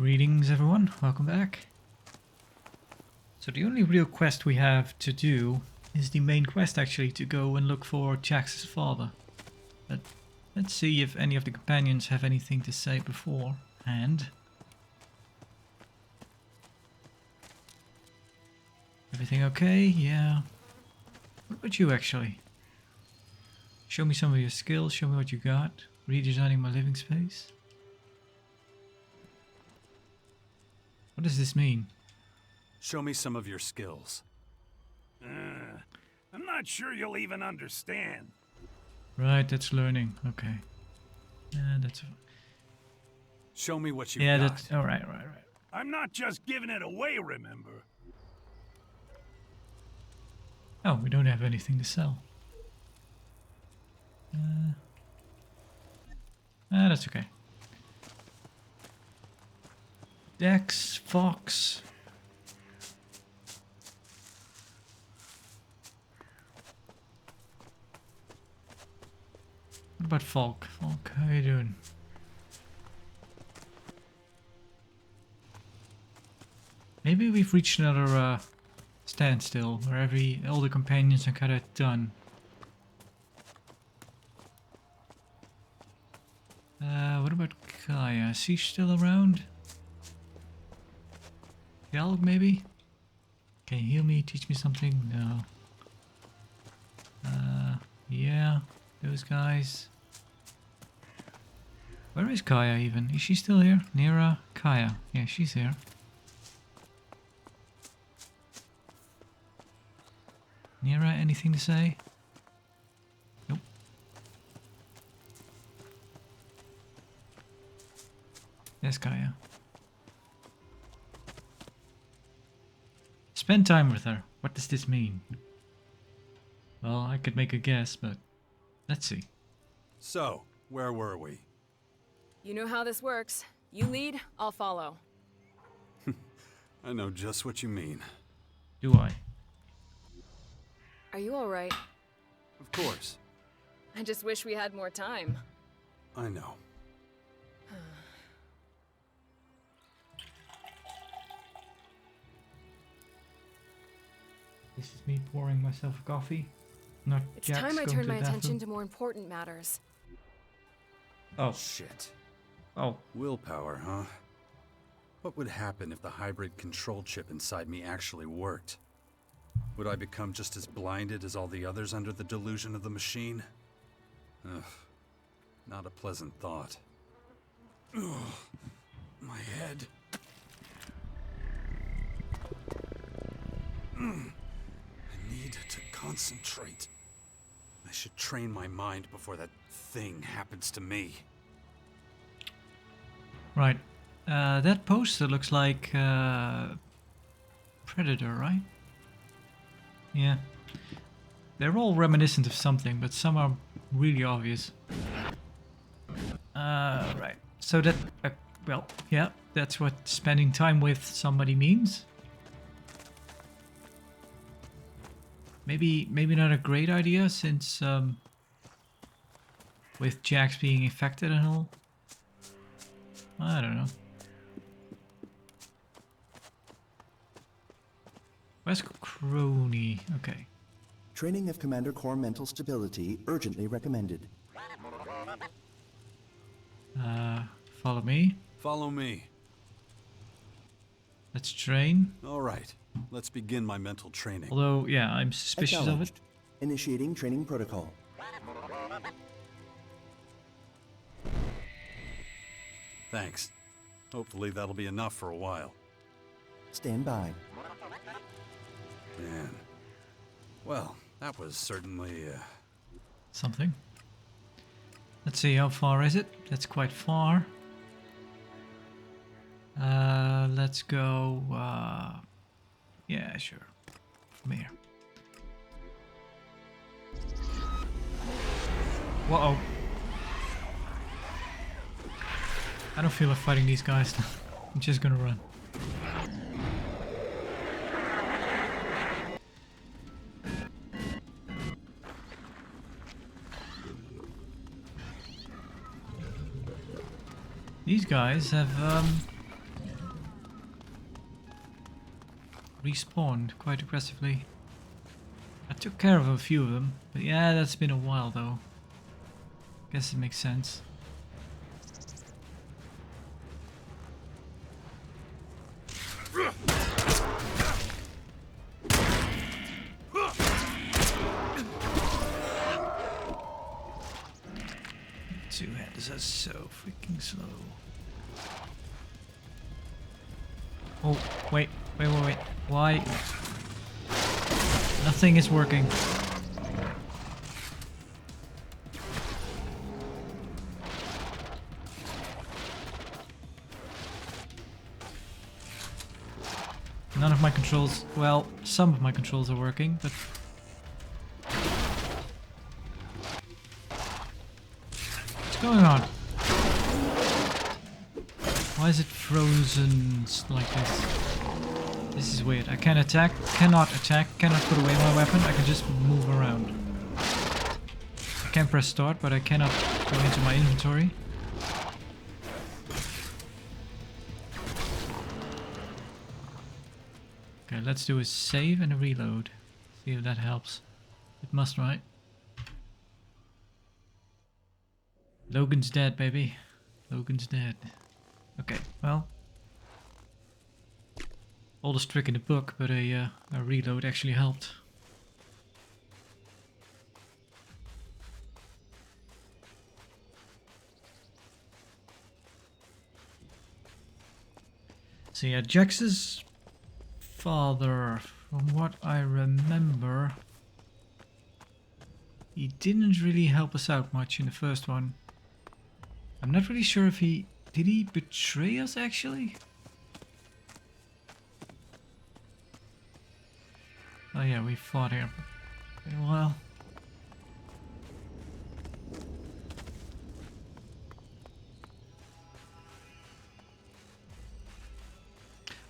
Greetings everyone, welcome back. So the only real quest we have to do is the main quest actually, to go and look for Jax's father. But let's see if any of the companions have anything to say beforehand. Everything okay? Yeah. What about you actually? Show me some of your skills, show me what you got. Redesigning my living space. What does this mean? Show me some of your skills. I'm not sure you'll even understand. Right, that's learning. Okay. That's... Show me what you yeah, got. that's... oh, right. I'm not just giving it away, remember? Oh, we don't have anything to sell. That's okay. Dex, Fox. What about Falk? Falk, how you doing? Maybe we've reached another standstill where all the companions are kind of done. What about Kaya? Is she still around? Yellow, maybe? Can you heal me? Teach me something? No. Yeah, those guys. Where is Kaya even? Is she still here? Nira, Kaya. Yeah, she's here. Nira, anything to say? Nope. There's Kaya. Spend time with her. What does this mean? Well, I could make a guess, but let's see. So, where were we? You know how this works. You lead, I'll follow. I know just what you mean. Do I? Are you alright? Of course. I just wish we had more time. I know. This is me pouring myself a coffee. Not It's Jax time I going turn to my the attention bathroom. to more important matters. Oh, Shit. oh. Willpower, huh? What would happen if the hybrid control chip inside me actually worked? Would I become just as blinded as all the others under the delusion of the machine? Ugh. Not a pleasant thought. Ugh. My head. I need to concentrate. I should train my mind before that thing happens to me. Right. That poster looks like Predator, right? Yeah. They're all reminiscent of something, but some are really obvious. Right. So that, well, yeah, that's what spending time with somebody means. Maybe not a great idea, since with Jax being infected and all. I don't know. Where's Crony? Okay. Training of Commander Core mental stability urgently recommended. Follow me. Follow me. Let's train. All right, let's begin my mental training. Although, yeah, I'm suspicious of it. Acknowledged. Initiating training protocol. Thanks. Hopefully that'll be enough for a while. Stand by. Man. Well, that was certainly, Something. Let's see, how far is it? That's quite far. Let's go, yeah, sure. From here. Whoa. I don't feel like fighting these guys. I'm just gonna run. These guys have respawned quite aggressively. I took care of a few of them, but yeah, that's been a while though. Guess it makes sense. Two-handers are so freaking slow. Oh, wait. Why? Nothing is working. None of my controls, well, some of my controls are working, but... What's going on? Why is it frozen like this? This is weird. I can attack, cannot attack, cannot put away my weapon, I can just move around. I can press start, but I cannot go into my inventory. Okay, let's do a save and a reload. See if that helps. It must, right? Logan's dead, baby. Logan's dead. Okay, well. Oldest trick in the book, but a reload actually helped. So yeah, Jax's father, from what I remember, he didn't really help us out much in the first one. I'm not really sure if he... Did he betray us actually? Oh yeah, we fought here. Okay, well...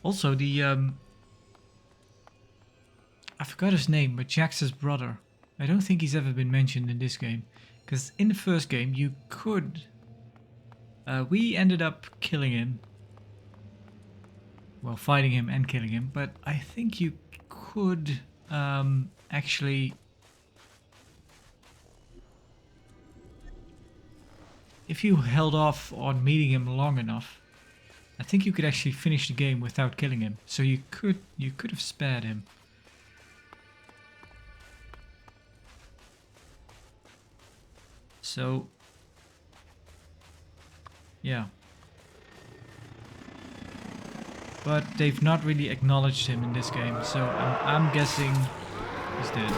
Also, the I forgot his name, but Jax's brother. I don't think he's ever been mentioned in this game. Because in the first game, you could... we ended up killing him. Well, fighting him and killing him. But I think you could actually... If you held off on meeting him long enough, I think you could actually finish the game without killing him. So you could have spared him. So yeah. But they've not really acknowledged him in this game, so I'm guessing he's dead.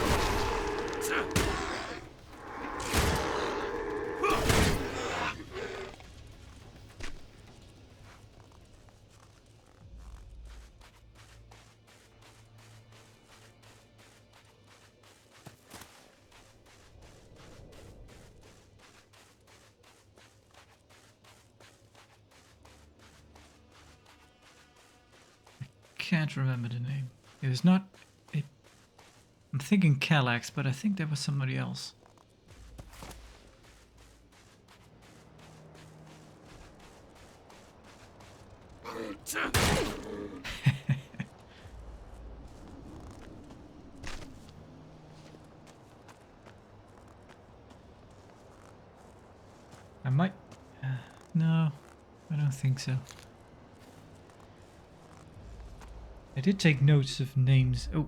Can't remember the name. It was not... I'm thinking Calax, but I think there was somebody else. I might... no, I don't think so. I did take notes of names. Oh.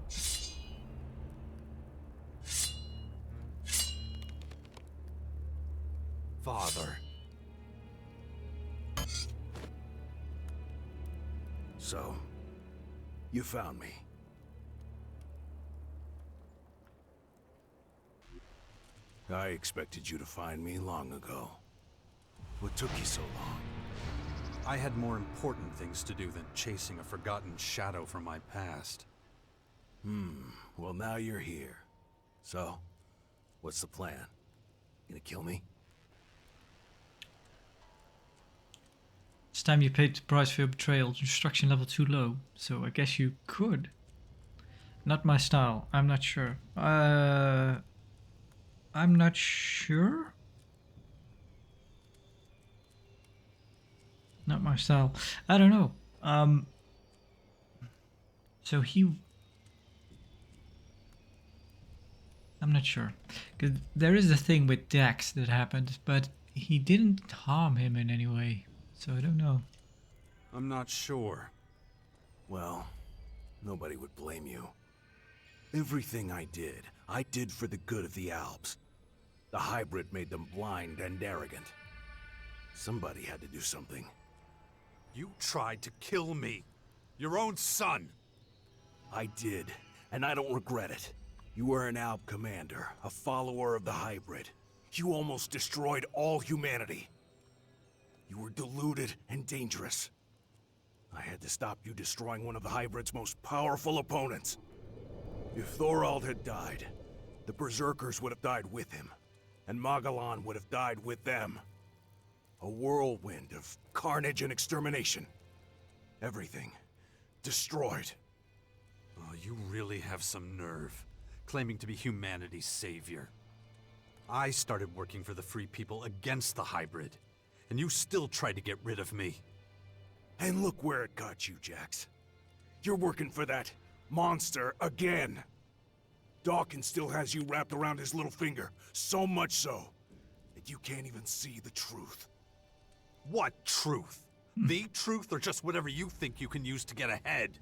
Father. So, you found me. I expected you to find me long ago. What took you so long? I had more important things to do than chasing a forgotten shadow from my past. Well, now you're here. So, what's the plan? Gonna kill me? It's time you paid the price for your betrayal. Destruction level too low. So I guess you could. Not my style. I'm not sure. I'm not sure? Not my style. I don't know. So he... I'm not sure. Because there is a thing with Dex that happened, but he didn't harm him in any way. So I don't know. I'm not sure. Well, nobody would blame you. Everything I did for the good of the Alps. The hybrid made them blind and arrogant. Somebody had to do something. You tried to kill me. Your own son. I did, and I don't regret it. You were an Alp commander, a follower of the hybrid. You almost destroyed all humanity. You were deluded and dangerous. I had to stop you destroying one of the hybrid's most powerful opponents. If Thorald had died, the Berserkers would have died with him, and Magellan would have died with them. A whirlwind of carnage and extermination. Everything destroyed. Oh, you really have some nerve, claiming to be humanity's savior. I started working for the Free People against the hybrid, and you still tried to get rid of me. And look where it got you, Jax. You're working for that monster again. Dawkins still has you wrapped around his little finger, so much so that you can't even see the truth. What truth? The truth, or just whatever you think you can use to get ahead?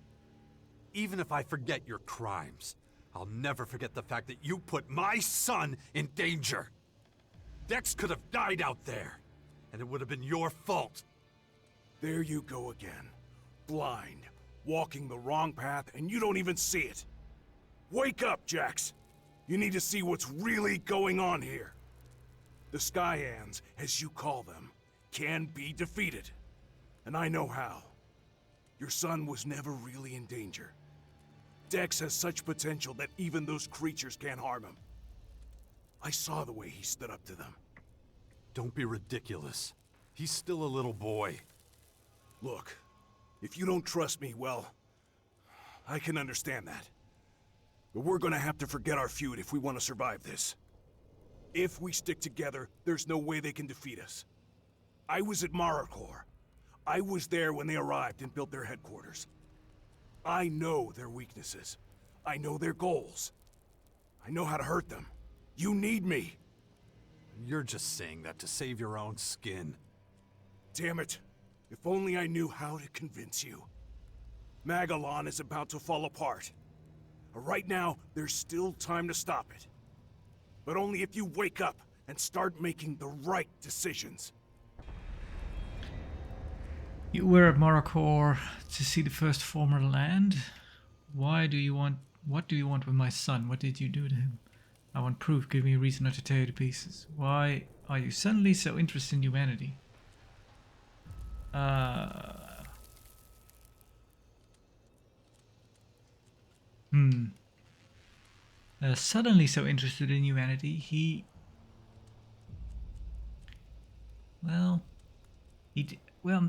Even if I forget your crimes, I'll never forget the fact that you put my son in danger. Dex could have died out there, and it would have been your fault. There you go again. Blind, walking the wrong path, and you don't even see it. Wake up, Jax! You need to see what's really going on here. The Skyans, as you call them, can be defeated. And I know how. Your son was never really in danger. Dex has such potential that even those creatures can't harm him. I saw the way he stood up to them. Don't be ridiculous. He's still a little boy. Look, if you don't trust me, well, I can understand that. But we're gonna have to forget our feud if we want to survive this. If we stick together, there's no way they can defeat us. I was at Maricor. I was there when they arrived and built their headquarters. I know their weaknesses. I know their goals. I know how to hurt them. You need me. You're just saying that to save your own skin. Damn it. If only I knew how to convince you. Magellan is about to fall apart. Right now, there's still time to stop it. But only if you wake up and start making the right decisions. You were at Maricor to see the first former land. What do you want with my son? What did you do to him? I want proof. Give me a reason not to tear you to pieces. Why are you suddenly so interested in humanity? Suddenly so interested in humanity, well,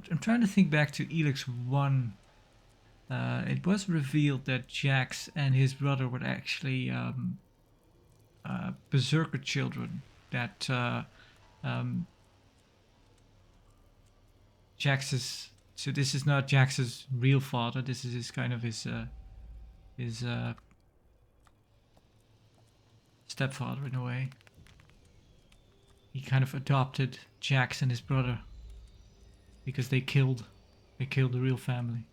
I'm trying to think back to ELEX I. It was revealed that Jax and his brother were actually berserker children. That Jax's. So this is not Jax's real father. This is his kind of his stepfather in a way. He kind of adopted Jax and his brother because they killed the real family.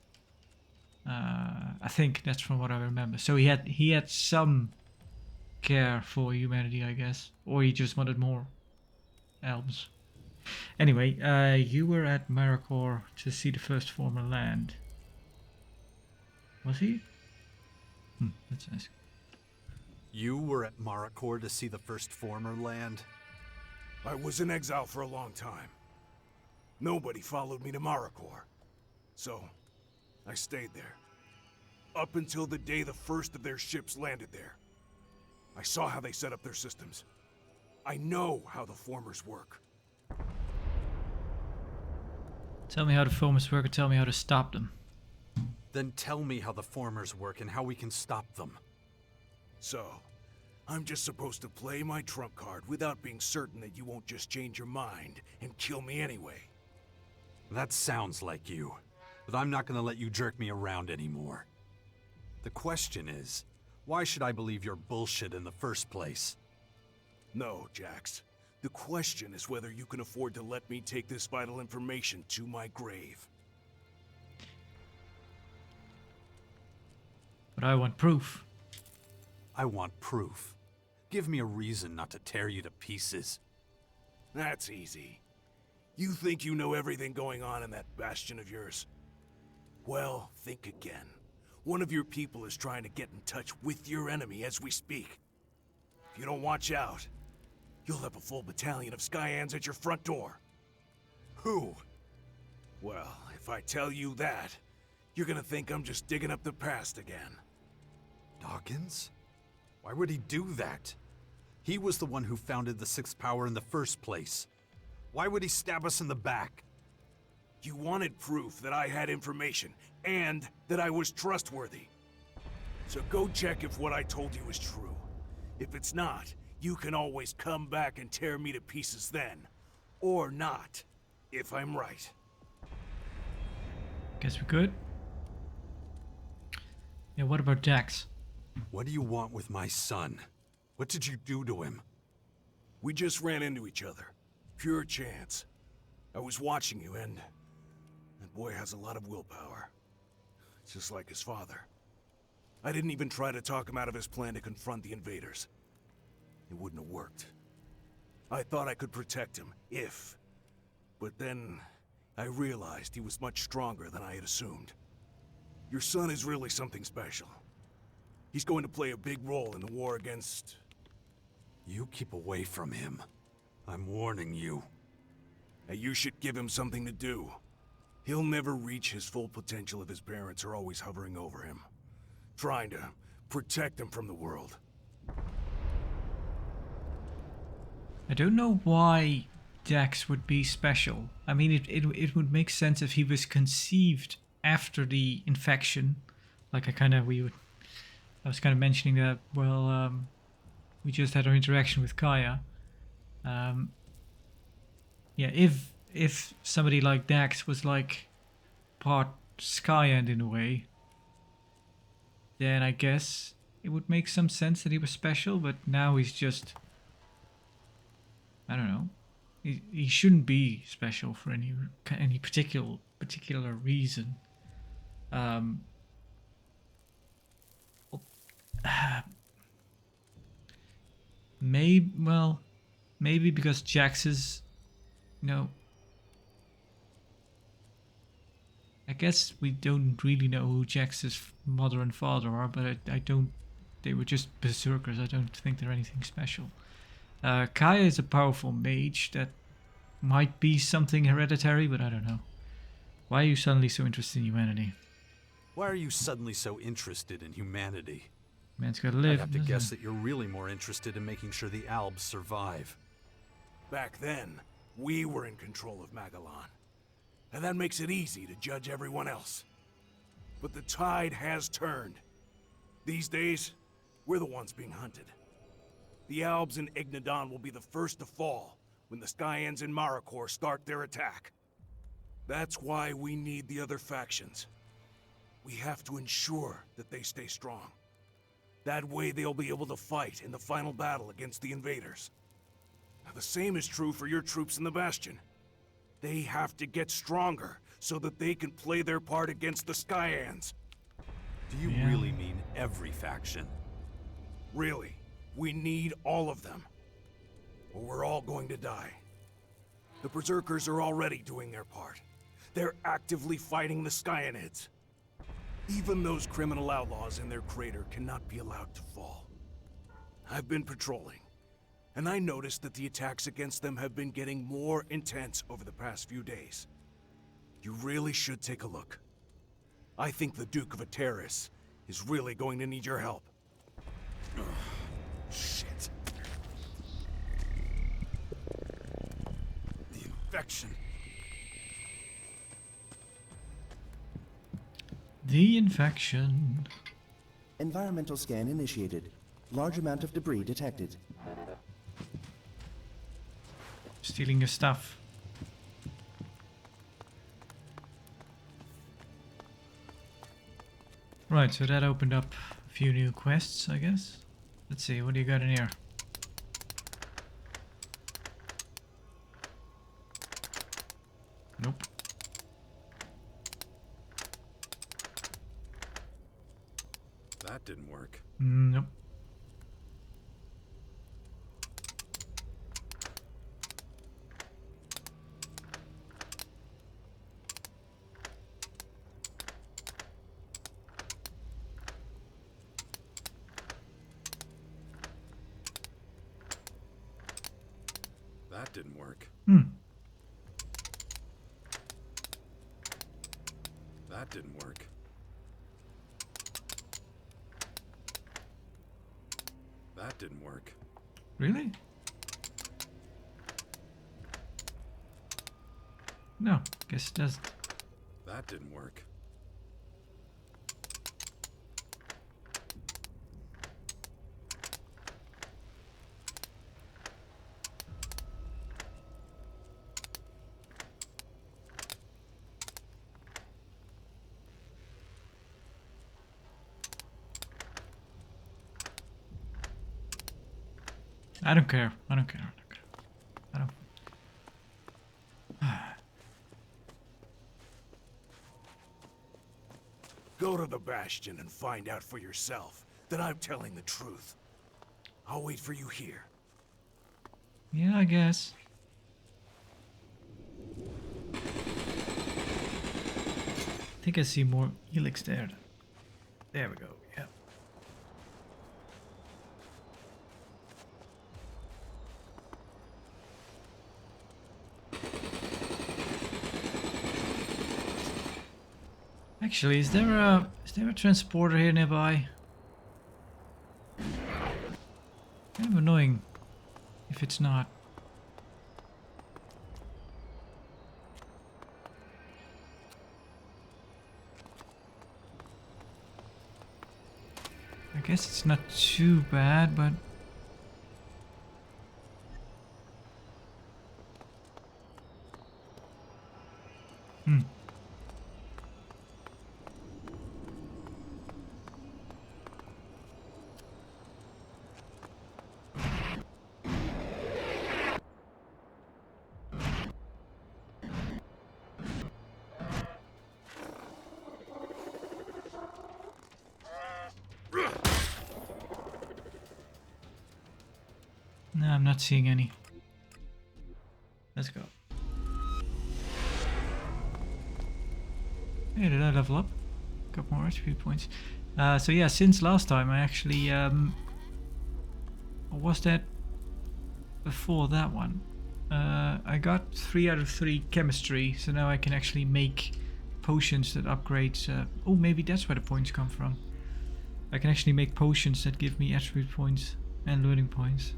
I think that's from what I remember. So he had some care for humanity, I guess, or he just wanted more elves. Anyway, you were at Maricor to see the first former land. Was he? That's nice. You were at Maricor to see the first former land? I was in exile for a long time. Nobody followed me to Maricor. So, I stayed there. Up until the day the first of their ships landed there. I saw how they set up their systems. I know how the formers work. Tell me how the formers work and tell me how to stop them. Then tell me how the formers work and how we can stop them. So, I'm just supposed to play my trump card without being certain that you won't just change your mind and kill me anyway. That sounds like you, but I'm not gonna let you jerk me around anymore. The question is, why should I believe your bullshit in the first place? No, Jax. The question is whether you can afford to let me take this vital information to my grave. But I want proof. I want proof. Give me a reason not to tear you to pieces. That's easy. You think you know everything going on in that bastion of yours? Well, think again. One of your people is trying to get in touch with your enemy as we speak. If you don't watch out, you'll have a full battalion of Skyans at your front door. Who? Well, if I tell you that, you're gonna think I'm just digging up the past again. Dawkins? Why would he do that? He was the one who founded the Sixth Power in the first place. Why would he stab us in the back? You wanted proof that I had information, and that I was trustworthy. So go check if what I told you is true. If it's not, you can always come back and tear me to pieces then. Or not, if I'm right. Guess we could. Yeah, what about Jax? What do you want with my son? What did you do to him? We just ran into each other. Pure chance. I was watching you, and that boy has a lot of willpower. Just like his father. I didn't even try to talk him out of his plan to confront the invaders. It wouldn't have worked. I thought I could protect him, if... But then, I realized he was much stronger than I had assumed. Your son is really something special. He's going to play a big role in the war against... You keep away from him. I'm warning you. And you should give him something to do. He'll never reach his full potential if his parents are always hovering over him. Trying to protect him from the world. I don't know why Jax would be special. I mean, it would make sense if he was conceived after the infection. Like I was kind of mentioning that, well, we just had our interaction with Kaya. Yeah, if somebody like Dax was like part Skyend in a way, then I guess it would make some sense that he was special, but now he's just... I don't know. He shouldn't be special for any particular reason. Maybe because Jax is, I guess we don't really know who Jax's mother and father are, but I don't. They were just berserkers. I don't think they're anything special. Kaya is a powerful mage that might be something hereditary, but I don't know. Why are you suddenly so interested in humanity? Why are you suddenly so interested in humanity? Man's gotta live. I'd have to guess that you're really more interested in making sure the Albs survive. Back then, we were in control of Magellan. And that makes it easy to judge everyone else. But the tide has turned. These days, we're the ones being hunted. The Albs and Ignadon will be the first to fall when the Skyans and Marikor start their attack. That's why we need the other factions. We have to ensure that they stay strong. That way they'll be able to fight in the final battle against the invaders. Now, the same is true for your troops in the Bastion. They have to get stronger so that they can play their part against the Skyans. Do you really mean every faction? Really, we need all of them. Or we're all going to die. The Berserkers are already doing their part. They're actively fighting the Skyanids. Even those criminal outlaws in their crater cannot be allowed to fall. I've been patrolling, and I noticed that the attacks against them have been getting more intense over the past few days. You really should take a look. I think the Duke of Ateris is really going to need your help. Ugh, shit. The infection. The infection. Environmental scan initiated. Large amount of debris detected. Stealing your stuff. Right, so that opened up a few new quests, I guess. Let's see, what do you got in here? Nope. That didn't work. Nope. That didn't work. That didn't work. That didn't work. Really? No, guess it doesn't. That didn't work. I don't care. I don't care. I don't care. I don't. Go to the Bastion and find out for yourself that I'm telling the truth. I'll wait for you here. Yeah, I guess. I think I see more ELEX there. There we go. Yeah. Actually, is there a transporter here nearby? Kind of annoying if it's not. I guess it's not too bad, but no, I'm not seeing any. Let's go. Hey, did I level up? Got more attribute points. So yeah, since last time I actually or was that before that one? I got 3 out of 3 chemistry, so now I can actually make potions that upgrade. Oh, maybe that's where the points come from. I can actually make potions that give me attribute points and learning points.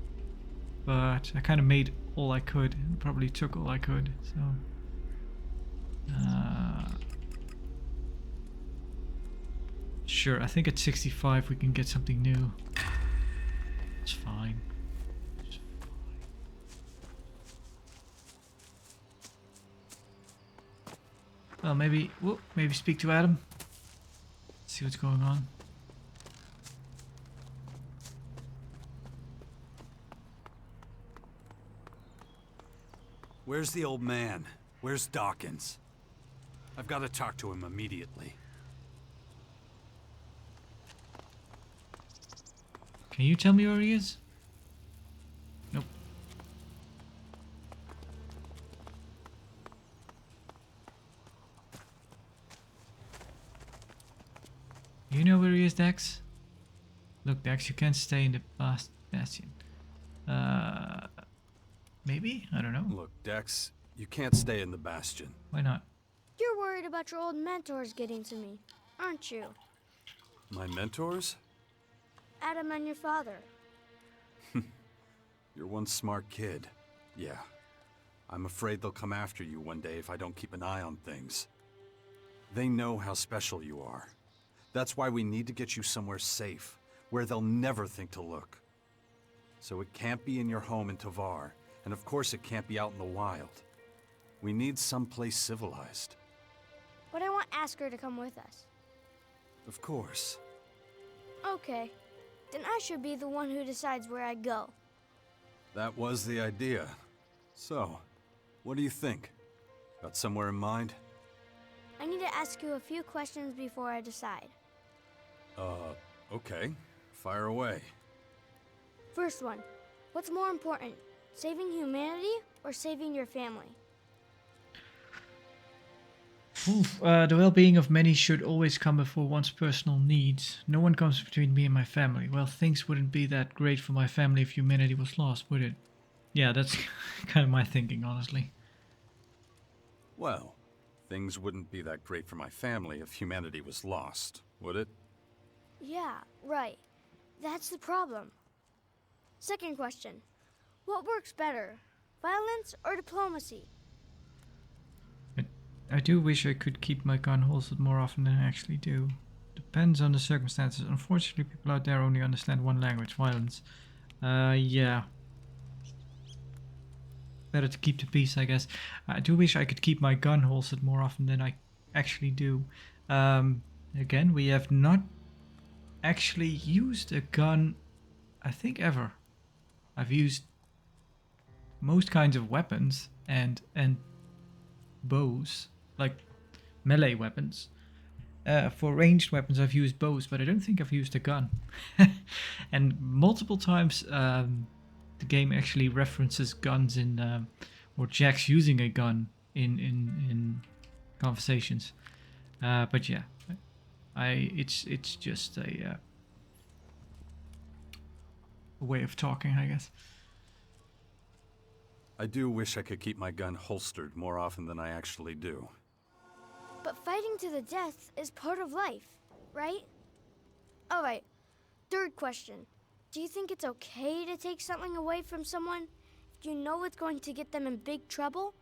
But I kind of made all I could and probably took all I could. So. Sure, I think at 65 we can get something new. It's fine. It's fine. Well, maybe speak to Adam. See what's going on. Where's the old man? Where's Dawkins? I've got to talk to him immediately. Can you tell me where he is? Nope. You know where he is, Dex? Look, Dex, you can't stay in the bastion. Maybe? I don't know. Look, Dex, you can't stay in the Bastion. Why not? You're worried about your old mentors getting to me, aren't you? My mentors? Adam and your father. You're one smart kid. Yeah. I'm afraid they'll come after you one day if I don't keep an eye on things. They know how special you are. That's why we need to get you somewhere safe, where they'll never think to look. So it can't be in your home in Tovar, and of course it can't be out in the wild. We need someplace civilized. But I want Asker to come with us. Of course. Okay. Then I should be the one who decides where I go. That was the idea. So, what do you think? Got somewhere in mind? I need to ask you a few questions before I decide. Okay. Fire away. First one. What's more important? Saving humanity or saving your family? Oof, the well-being of many should always come before one's personal needs. No one comes between me and my family. Well, things wouldn't be that great for my family if humanity was lost, would it? Yeah, that's kind of my thinking, honestly. Well, things wouldn't be that great for my family if humanity was lost, would it? Yeah, right. That's the problem. Second question. What works better? Violence or diplomacy? I do wish I could keep my gun holstered more often than I actually do. Depends on the circumstances. Unfortunately, people out there only understand one language, violence. Yeah. Better to keep the peace, I guess. I do wish I could keep my gun holstered more often than I actually do. Again, we have not actually used a gun, I think, ever. I've used most kinds of weapons and bows, like melee weapons. For ranged weapons, I've used bows, but I don't think I've used a gun. And multiple times, the game actually references guns in, or Jax using a gun in conversations. But yeah, it's just a way of talking, I guess. I do wish I could keep my gun holstered more often than I actually do. But fighting to the death is part of life, right? Alright, third question. Do you think it's okay to take something away from someone if you know it's going to get them in big trouble?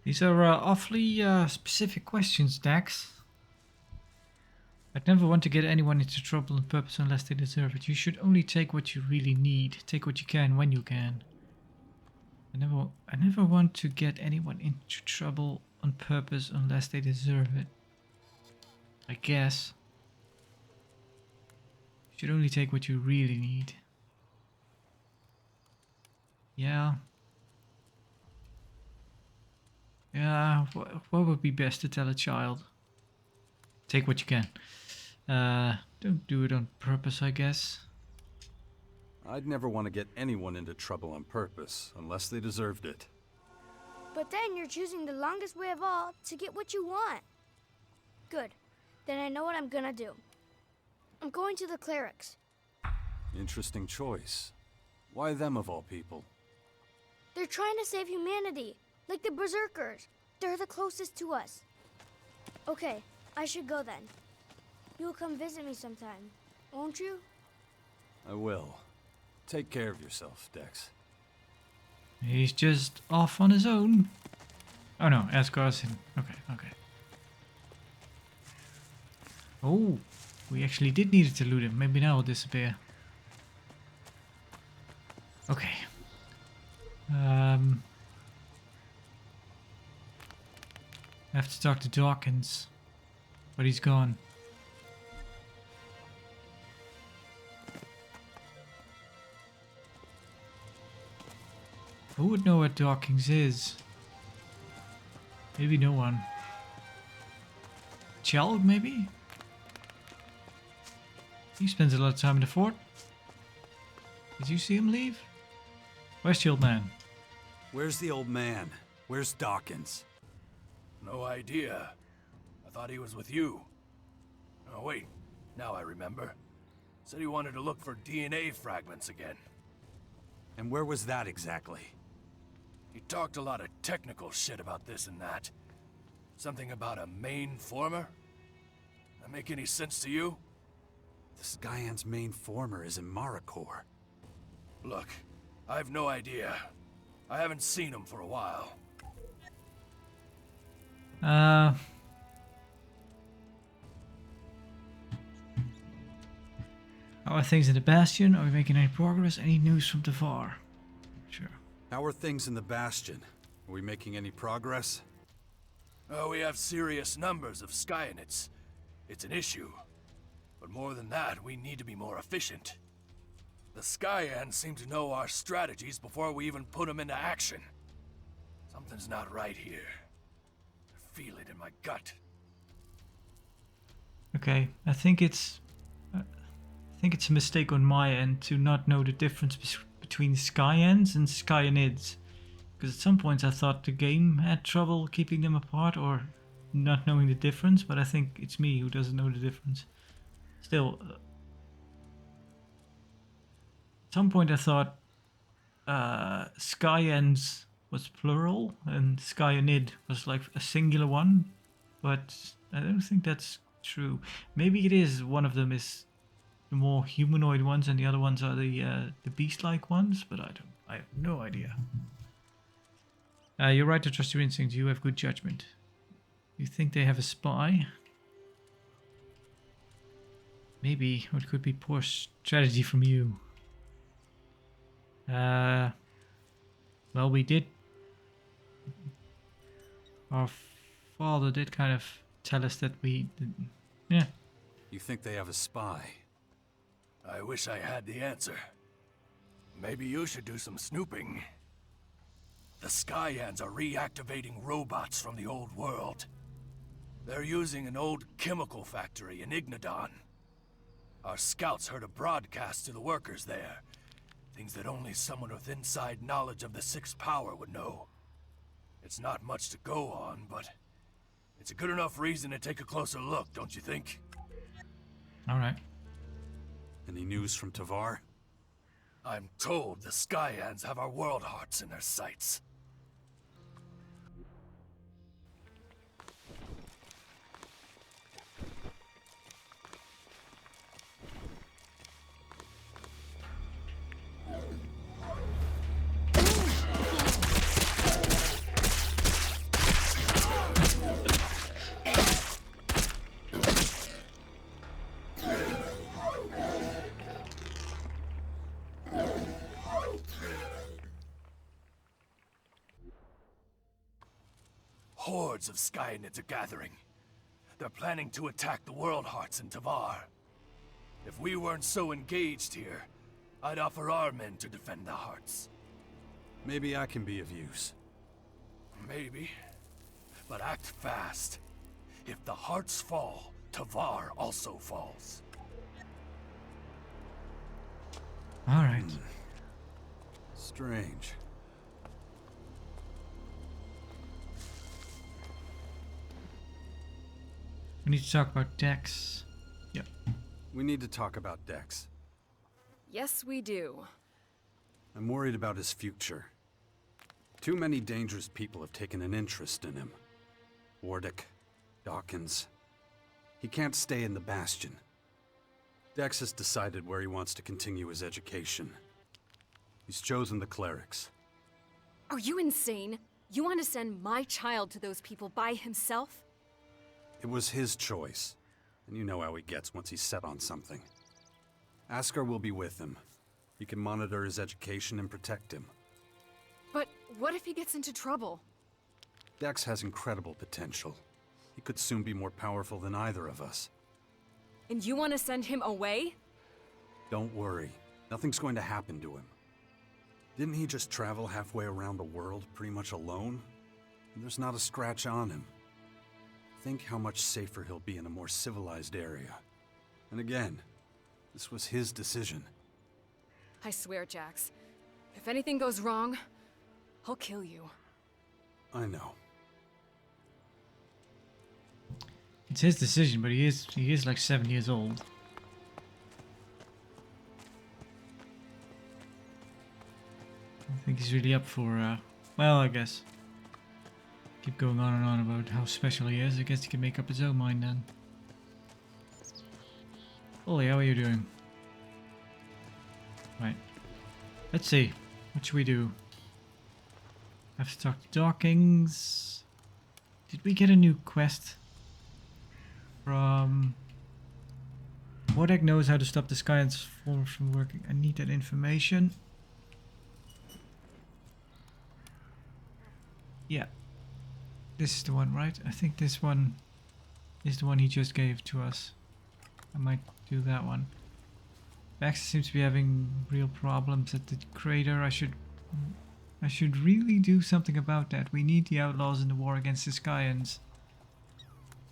These are awfully specific questions, Dax. I'd never want to get anyone into trouble on purpose unless they deserve it. You should only take what you really need. Take what you can when you can. I never want to get anyone into trouble on purpose unless they deserve it. I guess. You should only take what you really need. Yeah. Yeah, what would be best to tell a child? Take what you can. Don't do it on purpose, I guess. I'd never want to get anyone into trouble on purpose, unless they deserved it. But then you're choosing the longest way of all to get what you want. Good. Then I know what I'm gonna do. I'm going to the clerics. Interesting choice. Why them of all people? They're trying to save humanity, like the berserkers. They're the closest to us. Okay, I should go then. You'll come visit me sometime, won't you? I will. Take care of yourself, Dex. He's just off on his own. Oh no, Asgard's in. Okay. Oh, we actually did need to loot him. Maybe now he'll disappear. Okay. I have to talk to Dawkins, but he's gone. Who would know what Dawkins is? Maybe no one. Chell, maybe? He spends a lot of time in the fort. Did you see him leave? Where's the old man? Where's the old man? Where's Dawkins? No idea. I thought he was with you. Oh, wait. Now I remember. Said he wanted to look for DNA fragments again. And where was that exactly? He talked a lot of technical shit about this and that. Something about a main former? That make any sense to you? The Skyan's main former is in Marikor. Look, I have no idea. I haven't seen him for a while. How are things in the Bastion? Are we making any progress? Any news from Tavar? Sure. How are things in the Bastion? Are we making any progress? Oh, we have serious numbers of Skyanets. It's an issue. But more than that, we need to be more efficient. The Skyans seem to know our strategies before we even put them into action. Something's not right here. I feel it in my gut. Okay, I think it's a mistake on my end to not know the difference between Skyans and Skyanids. Because at some points I thought the game had trouble keeping them apart or not knowing the difference, but I think it's me who doesn't know the difference. Still, at some point I thought Skyans was plural and Skyanid was like a singular one, but I don't think that's true. Maybe it is. One of them is the more humanoid ones, and the other ones are the beast-like ones. But I have no idea. You're right to trust your instincts. You have good judgment. You think they have a spy? Maybe. Or it could be poor strategy from you. Well, we did. Our father did kind of tell us that we. Yeah. You think they have a spy? I wish I had the answer. Maybe you should do some snooping. The Skyans are reactivating robots from the old world. They're using an old chemical factory in Ignadon. Our scouts heard a broadcast to the workers there. Things that only someone with inside knowledge of the Sixth Power would know. It's not much to go on, but it's a good enough reason to take a closer look, don't you think? Alright. Any news from Tavar? I'm told the Skyans have our world hearts in their sights. Hordes of Skyanids are gathering. They're planning to attack the World Hearts in Tavar. If we weren't so engaged here, I'd offer our men to defend the Hearts. Maybe I can be of use. Maybe. But act fast. If the Hearts fall, Tavar also falls. Alright. Strange. We need to talk about Dex. Yep. We need to talk about Dex. Yes, we do. I'm worried about his future. Too many dangerous people have taken an interest in him. Wardic, Dawkins. He can't stay in the Bastion. Dex has decided where he wants to continue his education. He's chosen the clerics. Are you insane? You want to send my child to those people by himself? It was his choice, and you know how he gets once he's set on something. Askar will be with him. He can monitor his education and protect him. But what if he gets into trouble? Dex has incredible potential. He could soon be more powerful than either of us. And you want to send him away? Don't worry. Nothing's going to happen to him. Didn't he just travel halfway around the world pretty much alone? And there's not a scratch on him. Think how much safer he'll be in a more civilized area. And again, this was his decision. I swear, Jax. If anything goes wrong, I'll kill you. I know. It's his decision, but he is like 7 years old. I think he's really up for, well, I guess. Keep going on and on about how special he is. I guess he can make up his own mind then. Ollie, how are you doing? Right. Let's see. What should we do? I have to talk to Dawkins. Did we get a new quest? From... Wardic knows how to stop the Skyans from working. I need that information. Yeah. This is the one, right? I think this one is the one he just gave to us. I might do that one. Baxter seems to be having real problems at the crater. I should really do something about that. We need the outlaws in the war against the Skyans.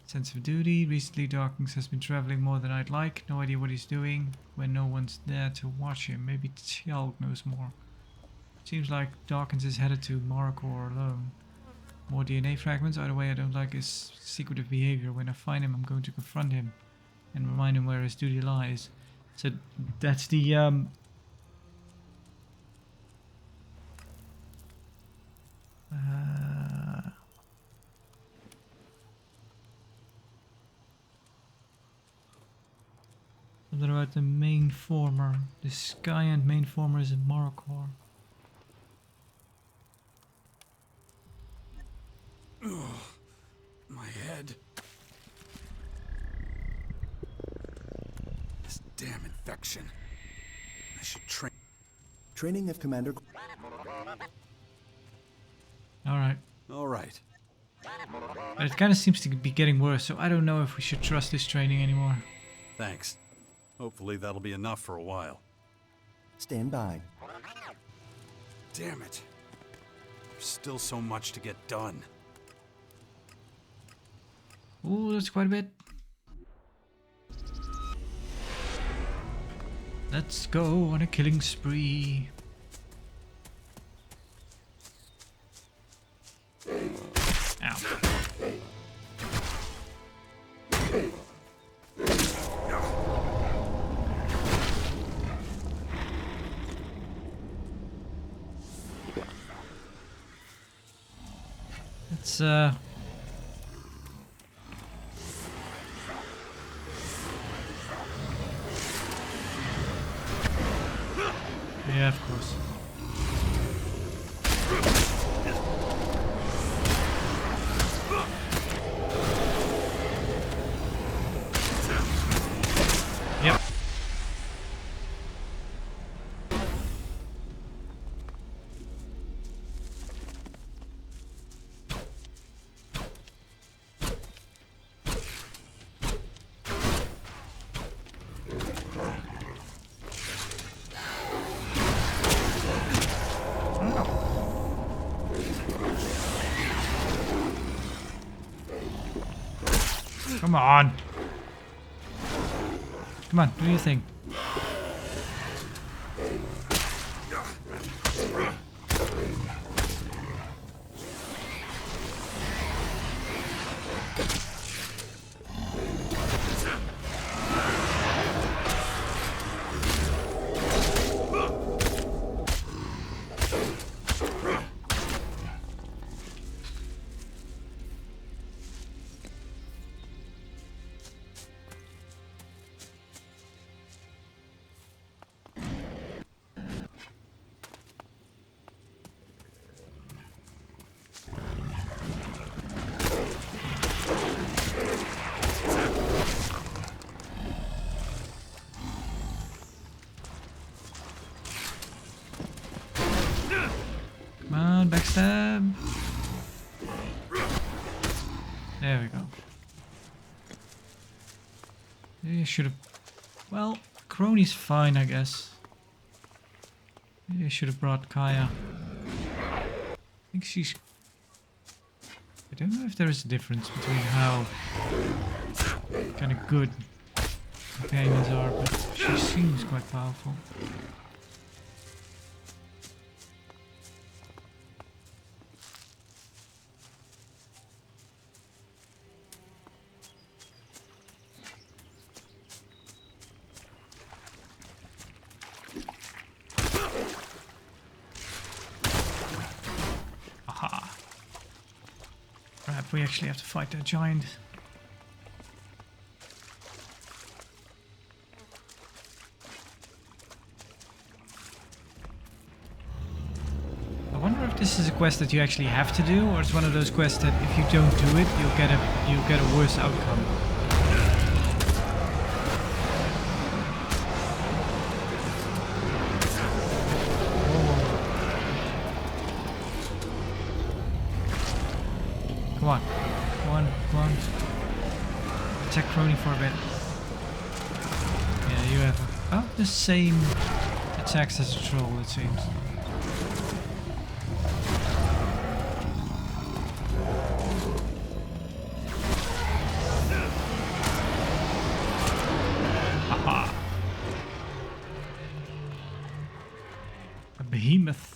Sense of duty. Recently Dawkins has been traveling more than I'd like. No idea what he's doing when no one's there to watch him. Maybe Tjalk knows more. Seems like Dawkins is headed to Markor alone. More DNA fragments. Either way, I don't like his secretive behavior. When I find him, I'm going to confront him and remind him where his duty lies. So that's the something about the main former. The Sky and main former is in Markor. My head. This damn infection. I should train. Training of Commander... Alright. Alright. But it kind of seems to be getting worse, so I don't know if we should trust this training anymore. Thanks. Hopefully that'll be enough for a while. Stand by. Damn it. There's still so much to get done. Ooh, that's quite a bit. Let's go on a killing spree. Ow. Let's yeah, of course. Yep. Come on. Come on, do your thing. Come on, backstab. There we go. You should have. Well, Crony's fine, I guess. You should have brought Kaya. I think she's. I don't know if there is a difference between how kind of good companions are, but she seems quite powerful. Aha. Crap, we actually have to fight that giant. I wonder if this is a quest that you actually have to do, or it's one of those quests that if you don't do it, you'll get a worse outcome. Come on. Come on. Come on. crony for a bit. Yeah, you have about the same attacks as a troll, it seems. Aha! A behemoth.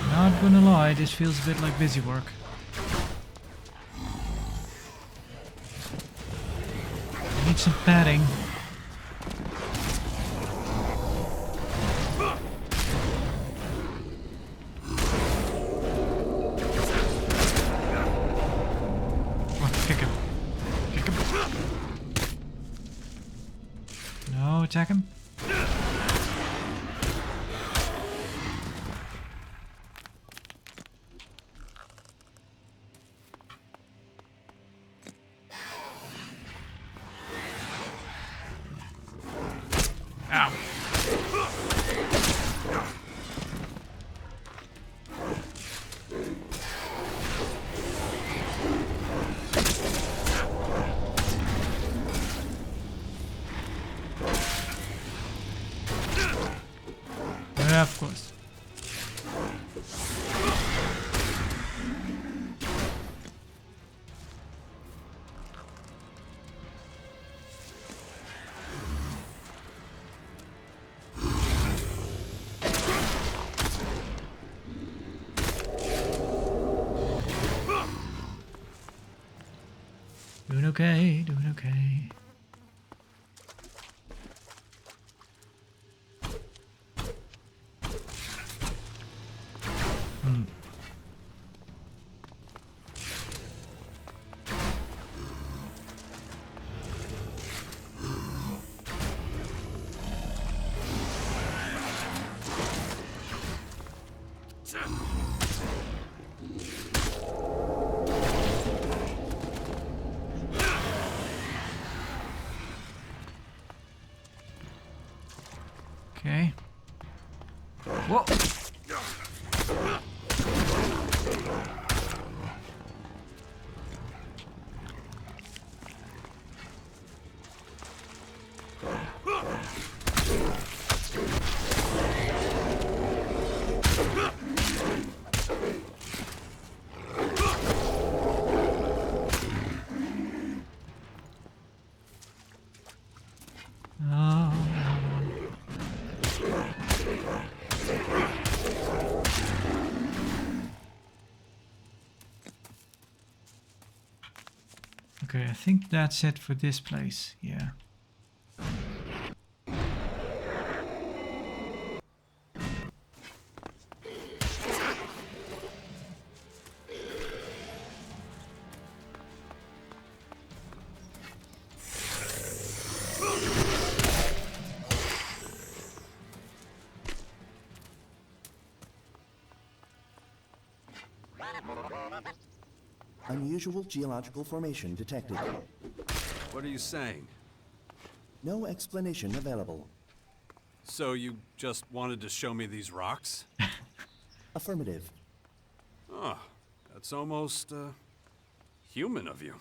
Not gonna lie, this feels a bit like busy work. I need some padding. Oh, kick him. Kick him. No, attack him. Ow. Yeah, of course. Doing okay, doing okay. Okay. Whoa! Okay, I think that's it for this place. Yeah. Unusual geological formation detected. What are you saying? No explanation available. So you just wanted to show me these rocks? Affirmative. Oh, that's almost, human of you.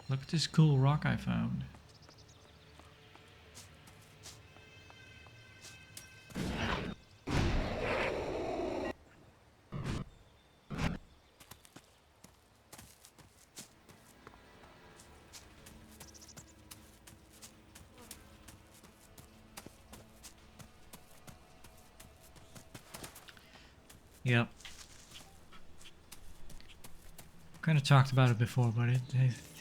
Look at this cool rock I found. Yep. Kind of talked about it before, but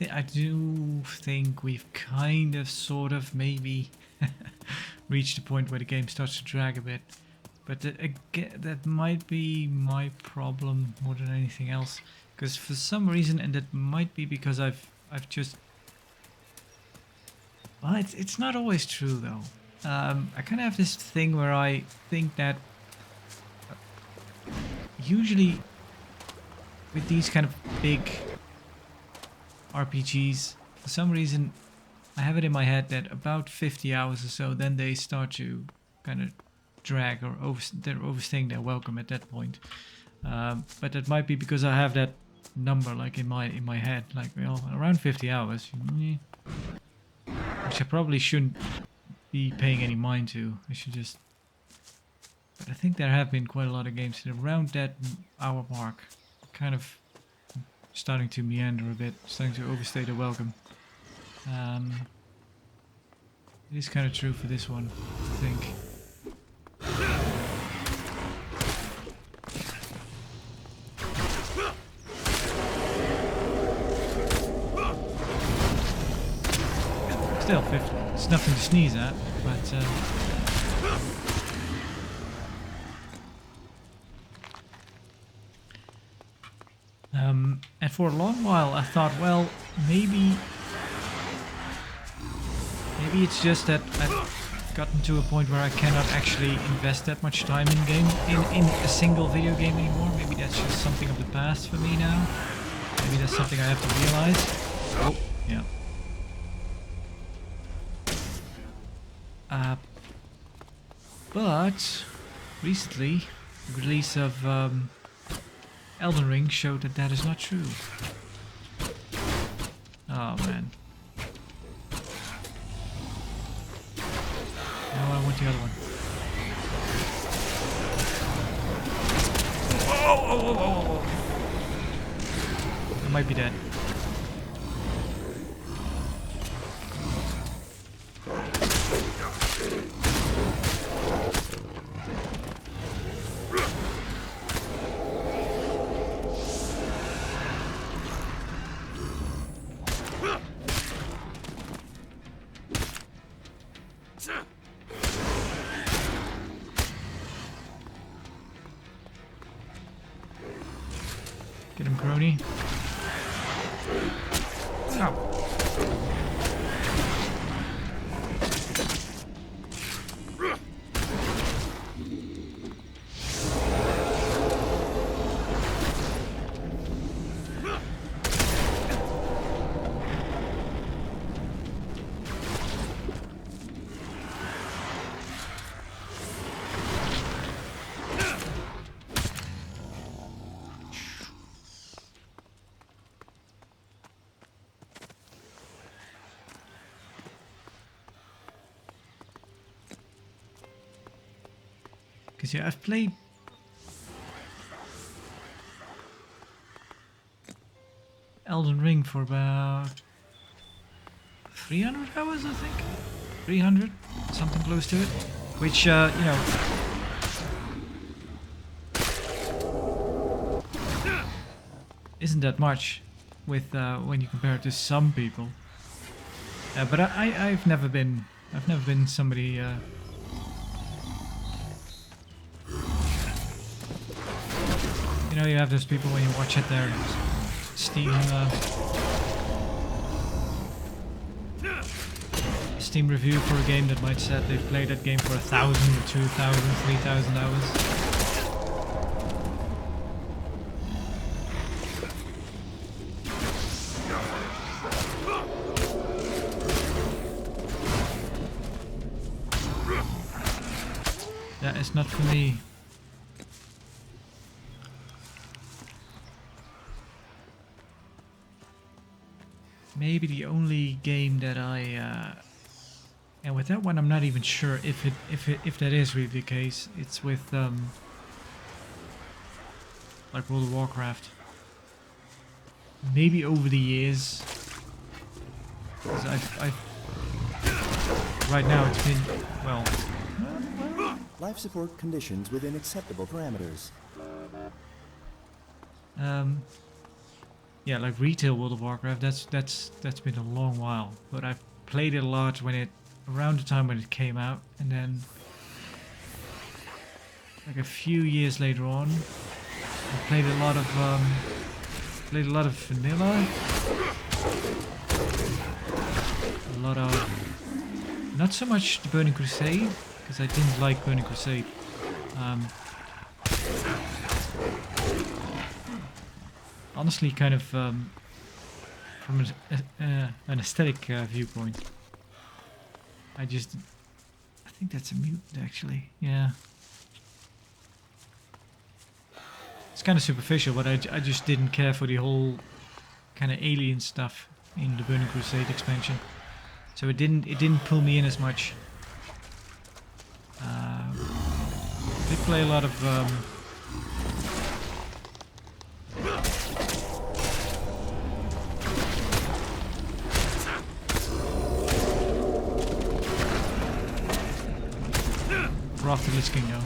I do think we've kind of, sort of, maybe reached the point where the game starts to drag a bit. But again, that might be my problem more than anything else, because for some reason, and that might be because I've just Well, it's not always true though. I kind of have this thing where I think that usually with these kind of big RPGs, for some reason I have it in my head that about 50 hours or so, then they start to kind of drag or they're overstaying their welcome at that point. But that might be because I have that number like in my head, like, well, around 50 hours, which I probably shouldn't be paying any mind to. I should just. But I think there have been quite a lot of games that around that hour mark, kind of starting to meander a bit, starting to overstay the welcome. It is kind of true for this one, I think. Still 50. It's nothing to sneeze at, but and for a long while I thought, well, maybe it's just that I've gotten to a point where I cannot actually invest that much time in a single video game anymore. Maybe that's just something of the past for me now. Maybe that's something I have to realize. Oh, yeah. But recently, the release of Elden Ring showed that that is not true. Oh man. No, I want the other one. Oh! I might be dead. Get him, crony. Ow. Because yeah, I've played Elden Ring for about 300 hours, I think. 300, something close to it. Which, you know, isn't that much with when you compare it to some people. But I've never been somebody. You know, you have those people when you watch it, their Steam review for a game that might say they've played that game for 1,000, 2,000, 3,000 hours. That is not for me. Maybe the only game that I and with that one I'm not even sure if that is really the case. It's with like World of Warcraft. Maybe over the years, 'cause I've right now it's been well. Life support conditions within acceptable parameters. Yeah, like retail World of Warcraft, that's been a long while. But I've played it a lot around the time when it came out, and then like a few years later on, I played a lot of vanilla, a lot of Not so much the Burning Crusade, because I didn't like Burning Crusade. Honestly, kind of from an aesthetic viewpoint. I think that's a mutant actually, yeah. It's kind of superficial, but I just didn't care for the whole kind of alien stuff in the Burning Crusade expansion. So it didn't pull me in as much. Did play a lot of Wrath of Lich King though.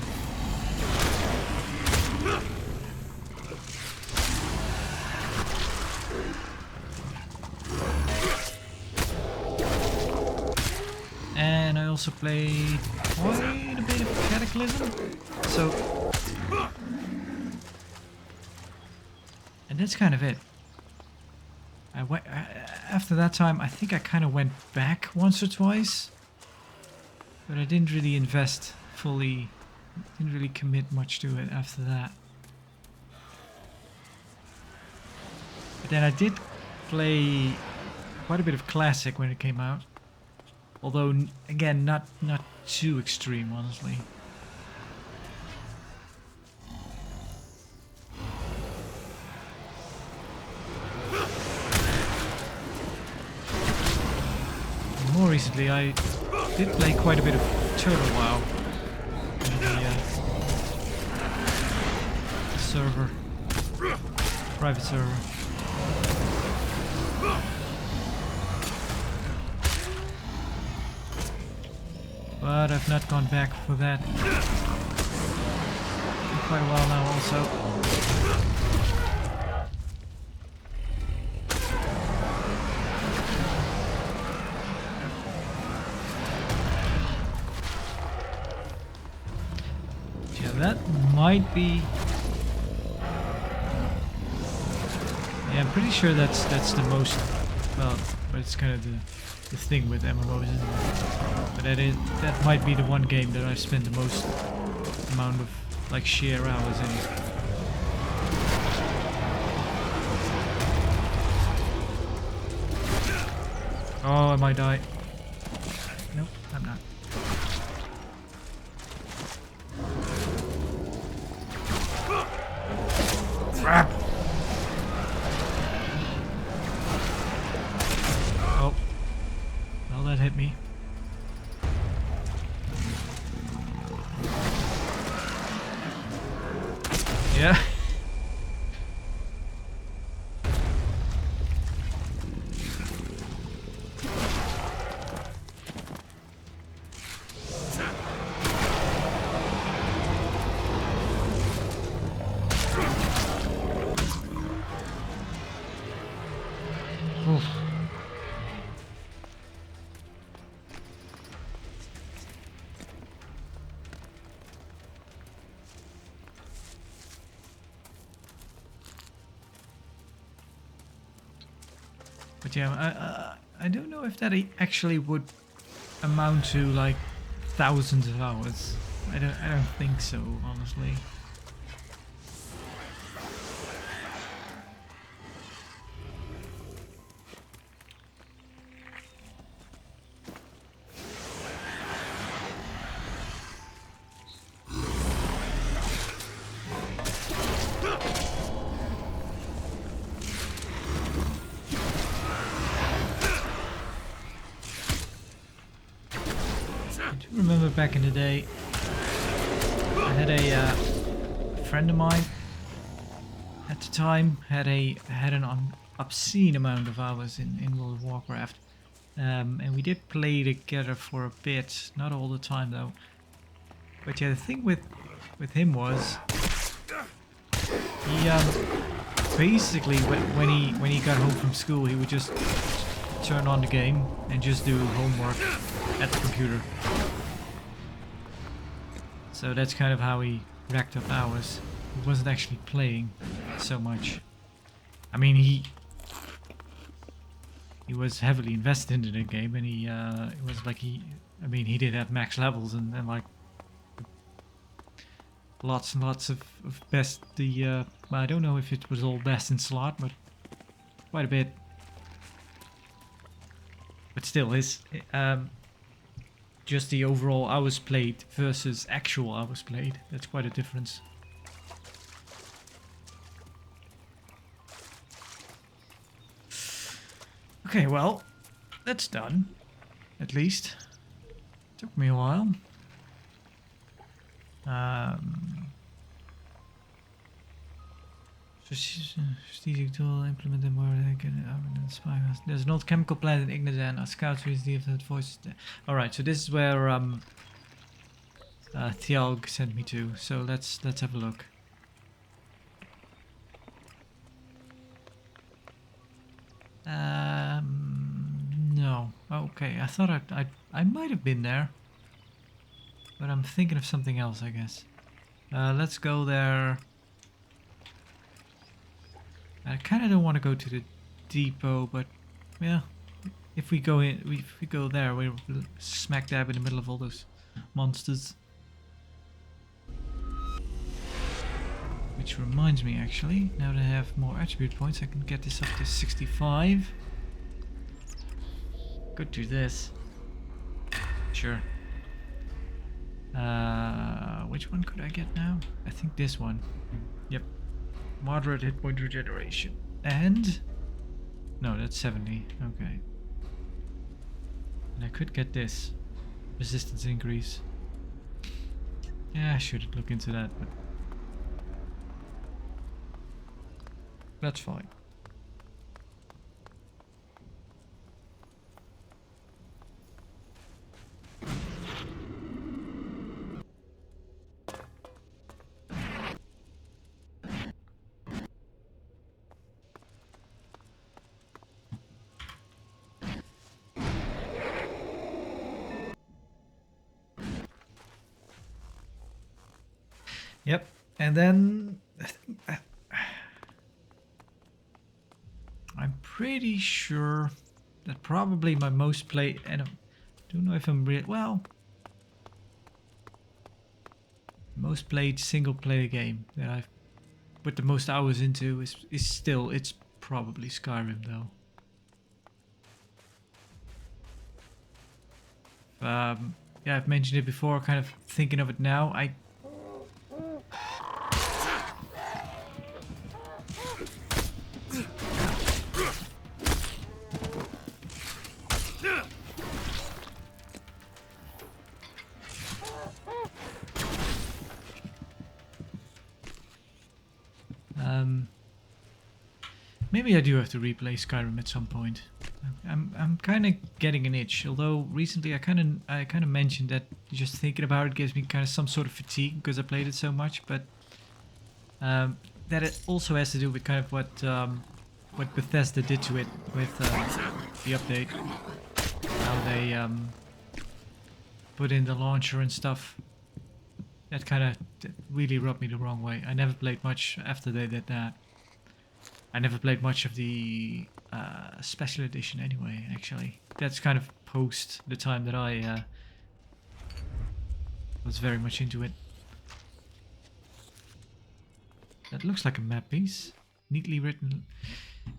And I also played quite a bit of Cataclysm. So, and that's kind of it. After that time, I think I kind of went back once or twice, but I didn't really invest fully. Didn't really commit much to it after that. But then I did play quite a bit of Classic when it came out. Although, again, not too extreme, honestly. More recently, I did play quite a bit of Turtle WoW in the server, private server. But I've not gone back for that in quite a while now also. Yeah, that might be... Yeah, I'm pretty sure that's the most... Well, but it's kind of the thing with MMOs, isn't it? But that might be the one game that I've spent the most amount of like sheer hours in. Oh, I might die. Nope, I'm not. Crap! Oh. Well, that hit me. Yeah. Oof. But yeah, I don't know if that actually would amount to like thousands of hours. I don't think so, honestly. Remember back in the day, I had a friend of mine at the time had an obscene amount of hours in World of Warcraft, and we did play together for a bit, not all the time though. But yeah, the thing with him was he basically when he got home from school, he would just turn on the game and just do homework at the computer. So that's kind of how he racked up hours. He wasn't actually playing so much. I mean, he was heavily invested into the game, and it was like he I mean, he did have max levels and like lots and lots of best. I don't know if it was all best in slot, but quite a bit. But still, his just the overall hours played versus actual hours played, that's quite a difference. Okay, well, that's done. At least. Took me a while. Strategic tool implemented more than spy. There's an old chemical plant in Ignidan. Our scouts recently have voices there. Alright, so this is where Thialg sent me to. So let's have a look. No. Okay, I thought I might have been there. But I'm thinking of something else, I guess. Let's go there. I kind of don't want to go to the depot, but yeah, if we go there, we're smack dab in the middle of all those monsters. Which reminds me, actually, now that I have more attribute points, I can get this up to 65. Could do this. Sure. Which one could I get now? I think this one. Yep. Moderate hit point regeneration. And... no, that's 70. Okay. And I could get this. Resistance increase. Yeah, I should look into that, but... that's fine. Yep, and then I'm pretty sure that probably my most played, and I don't know if I'm really, well, most played single player game that I've put the most hours into is still, it's probably Skyrim though. Yeah, I've mentioned it before, kind of thinking of it now. Maybe I do have to replay Skyrim at some point. I'm kind of getting an itch. Although recently I kind of mentioned that just thinking about it gives me kind of some sort of fatigue because I played it so much. But that it also has to do with kind of what Bethesda did to it with the update. How they put in the launcher and stuff. That kind of really rubbed me the wrong way. I never played much after they did that. I never played much of the special edition anyway, actually. That's kind of post the time that I was very much into it. That looks like a map piece. Neatly written.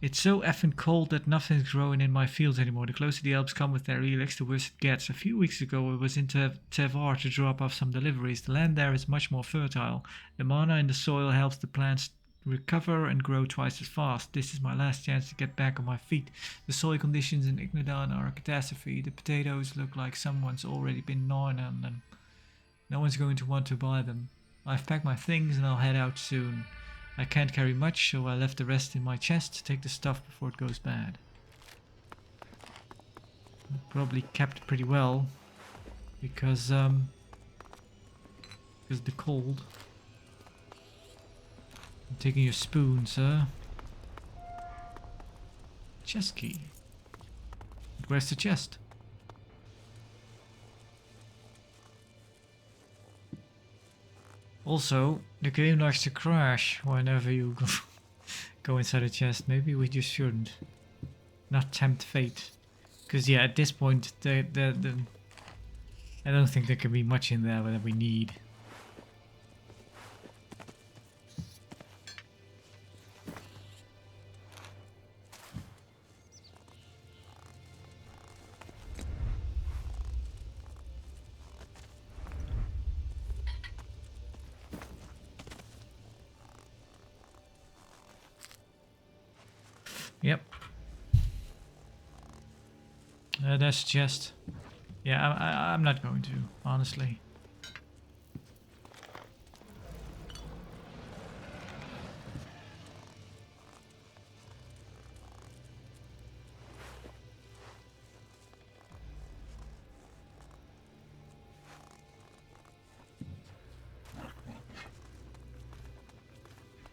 It's so effing cold that nothing's growing in my fields anymore. The closer the Alps come with their ELEX, the worse it gets. A few weeks ago I was in Tevar to drop off some deliveries. The land there is much more fertile. The mana in the soil helps the plants recover and grow twice as fast. This is my last chance to get back on my feet. The soil conditions in Ignidan are a catastrophe. The potatoes look like someone's already been gnawing on them. No one's going to want to buy them. I've packed my things and I'll head out soon. I can't carry much, so I left the rest in my chest to take the stuff before it goes bad. Probably kept pretty well because the cold. I'm taking your spoon, sir. Chest key. Where's the chest? Also, the game likes to crash whenever you go inside a chest. Maybe we just shouldn't. Not tempt fate. Because yeah, at this point, I don't think there can be much in there that we need. Yep. That's just... Yeah, I'm not going to, honestly.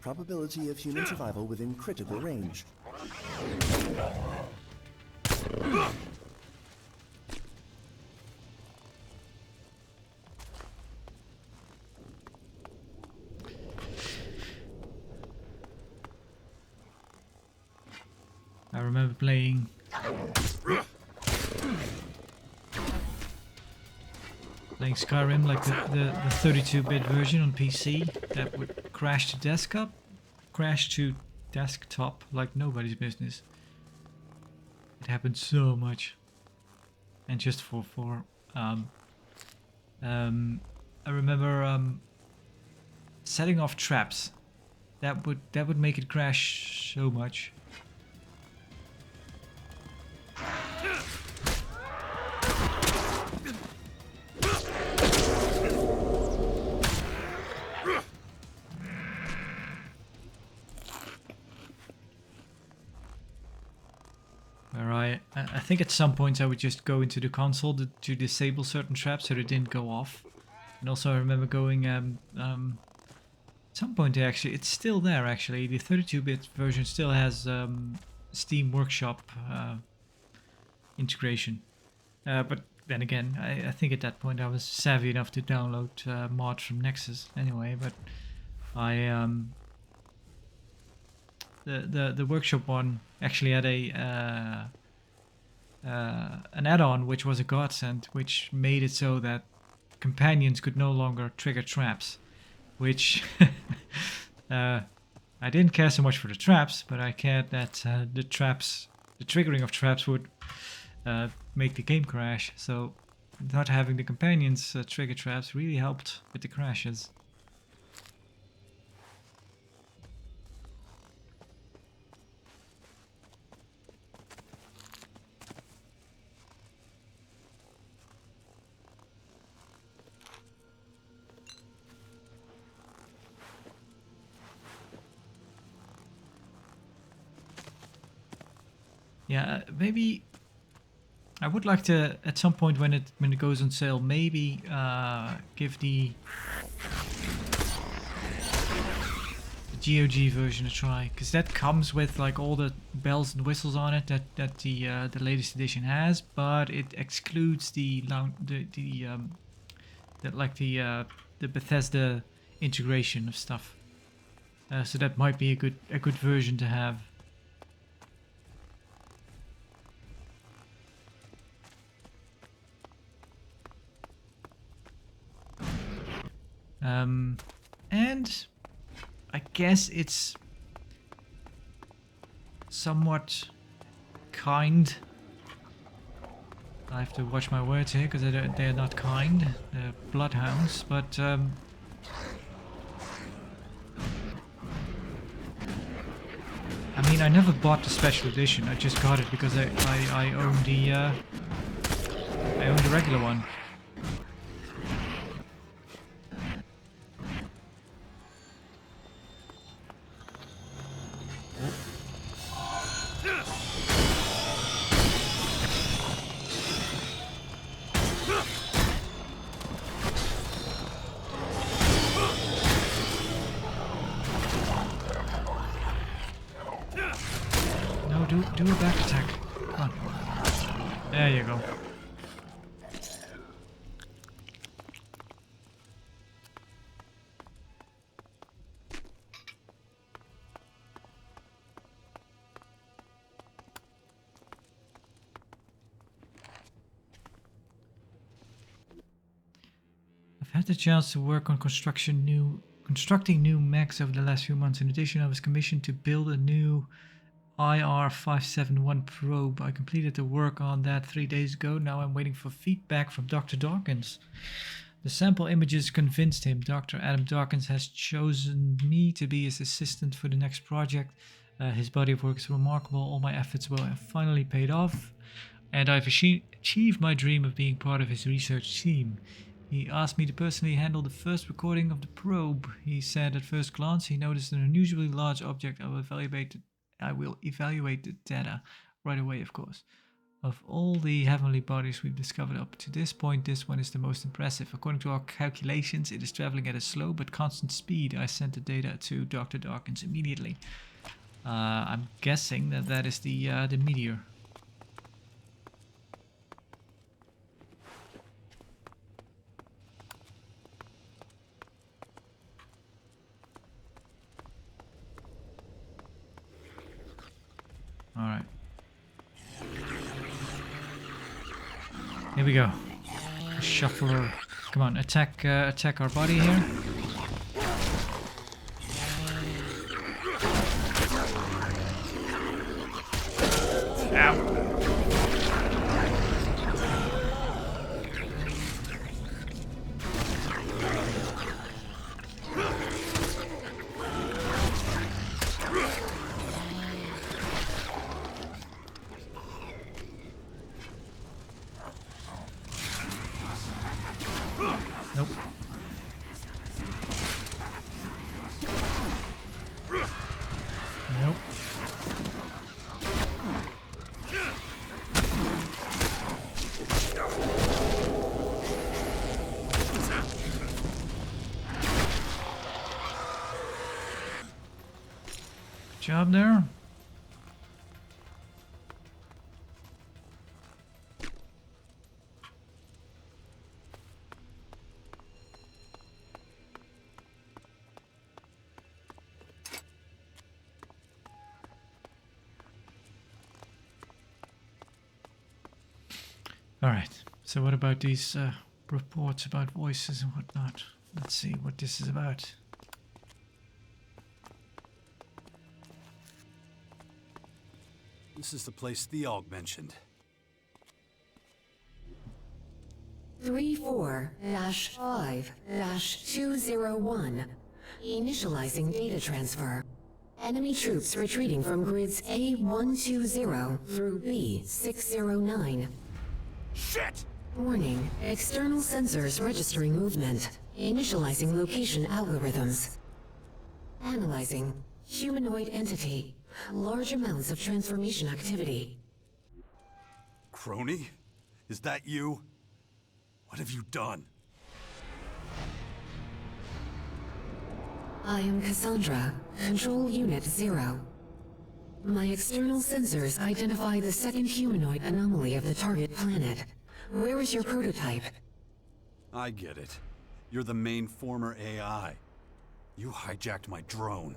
Probability of human survival within critical range. I remember playing Skyrim, like the 32-bit version on PC, that would crash to desktop like nobody's business. It happened so much, and just for I remember setting off traps. That would make it crash so much. I think at some points I would just go into the console to disable certain traps so they didn't go off. And also I remember going at some point actually, it's still there actually, the 32-bit version still has Steam Workshop integration. But then again, I think at that point I was savvy enough to download mods from Nexus anyway, but I the Workshop one actually had an add-on which was a godsend, which made it so that companions could no longer trigger traps, which I didn't care so much for the traps, but I cared that the triggering of traps would make the game crash. So not having the companions trigger traps really helped with the crashes. Yeah, maybe I would like to at some point when it goes on sale, maybe give the GOG version a try, because that comes with like all the bells and whistles on it that the latest edition has, but it excludes the Bethesda integration of stuff. So that might be a good version to have. And I guess it's somewhat kind. I have to watch my words here because they're not kind. They're bloodhounds, but I mean, I never bought the special edition. I just got it because I own the regular one. Do a back attack. Come on. There you go. I've had the chance to work on constructing new mechs over the last few months. In addition, I was commissioned to build a new IR-571 probe. I completed the work on that 3 days ago. Now I'm waiting for feedback from Dr. Dawkins. The sample images convinced him. Dr. Adam Dawkins has chosen me to be his assistant for the next project. His body of work is remarkable. All my efforts will have finally paid off, and I've achieved my dream of being part of his research team. He asked me to personally handle the first recording of the probe. He said at first glance he noticed an unusually large object. I will evaluate the data right away, of course. Of all the heavenly bodies we've discovered up to this point, this one is the most impressive. According to our calculations, it is traveling at a slow but constant speed. I sent the data to Dr. Dawkins immediately. I'm guessing that is the meteor. All right. Here we go. Shuffler. Come on, attack our body here. Ow. Nope. Nope. Good job there. Alright, so what about these reports about voices and whatnot? Let's see what this is about. This is the place Theog mentioned. 34-5-201. Initializing data transfer. Enemy troops retreating from grids A120 through B609. Shit! Warning. External sensors registering movement. Initializing location algorithms. Analyzing. Humanoid entity. Large amounts of transformation activity. Crony? Is that you? What have you done? I am Cassandra, Control Unit 0. My external sensors identify the second humanoid anomaly of the target planet. Where is your prototype? I get it. You're the main former AI. You hijacked my drone.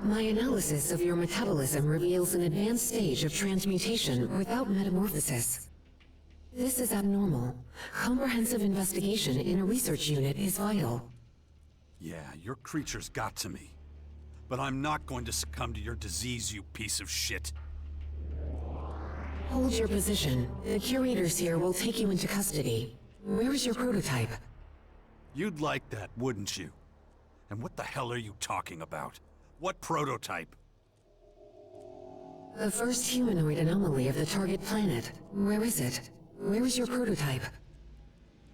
My analysis of your metabolism reveals an advanced stage of transmutation without metamorphosis. This is abnormal. Comprehensive investigation in a research unit is vital. Yeah, your creatures got to me. But I'm not going to succumb to your disease, you piece of shit. Hold your position. The curators here will take you into custody. Where is your prototype? You'd like that, wouldn't you? And what the hell are you talking about? What prototype? The first humanoid anomaly of the target planet. Where is it? Where is your prototype?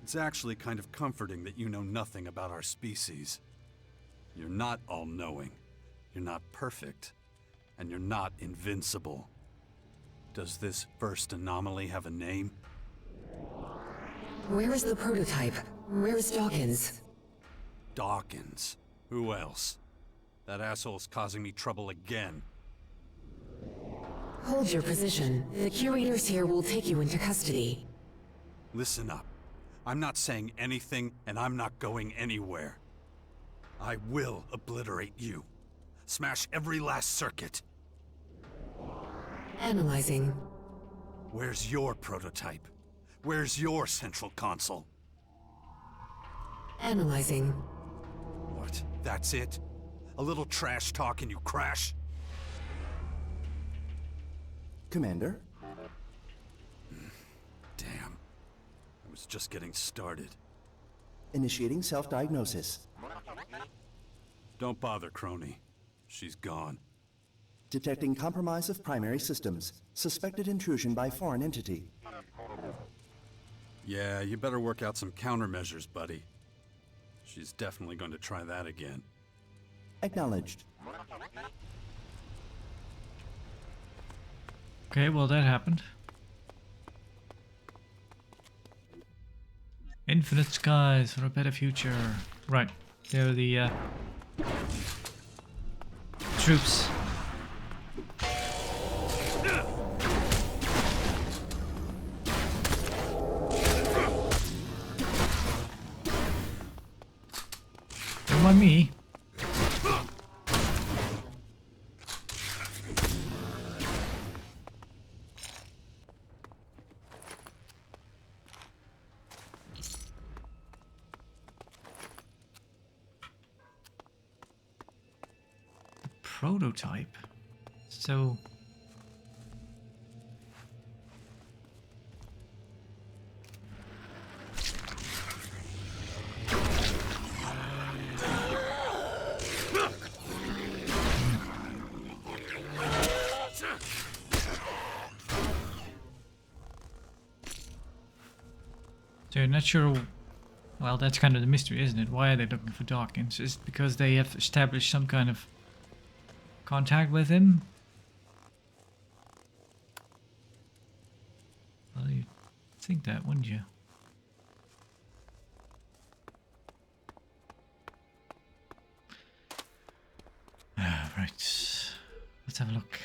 It's actually kind of comforting that you know nothing about our species. You're not all-knowing. You're not perfect. And you're not invincible. Does this first anomaly have a name? Where is the prototype? Where is Dawkins? Dawkins. Who else? That asshole's causing me trouble again. Hold your position. The curators here will take you into custody. Listen up. I'm not saying anything, and I'm not going anywhere. I will obliterate you. Smash every last circuit. Analyzing. Where's your prototype? Where's your central console? Analyzing. What? That's it? A little trash talk and you crash? Commander? Damn. I was just getting started. Initiating self-diagnosis. Don't bother, crony. She's gone. Detecting compromise of primary systems. Suspected intrusion by foreign entity. Yeah, you better work out some countermeasures, buddy. She's definitely going to try that again. Acknowledged. Okay, well that happened. Infinite skies for a better future. Right, there are the troops. Don't mind me. Prototype. So you're not sure. Well, that's kind of the mystery, isn't it? Why are they looking for Dawkins? Is it because they have established some kind of contact with him? Well, you'd think that, wouldn't you? Right. Let's have a look.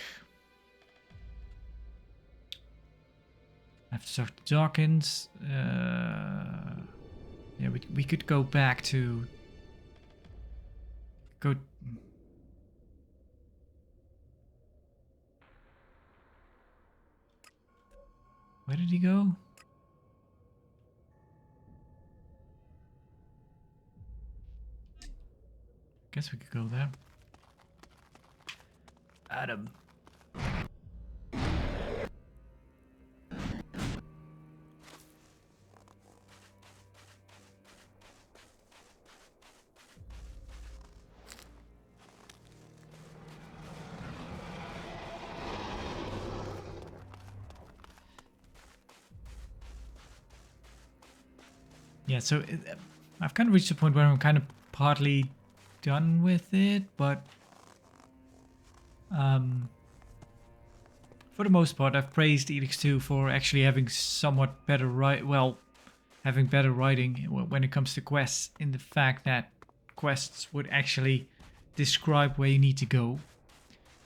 I have to talk to Dawkins. Yeah, we could go back to... Go... Where did he go? Guess we could go there. Adam. Yeah, so I've kind of reached a point where I'm kind of partly done with it, but for the most part, I've praised ELEX II for actually having somewhat better having better writing when it comes to quests, in the fact that quests would actually describe where you need to go,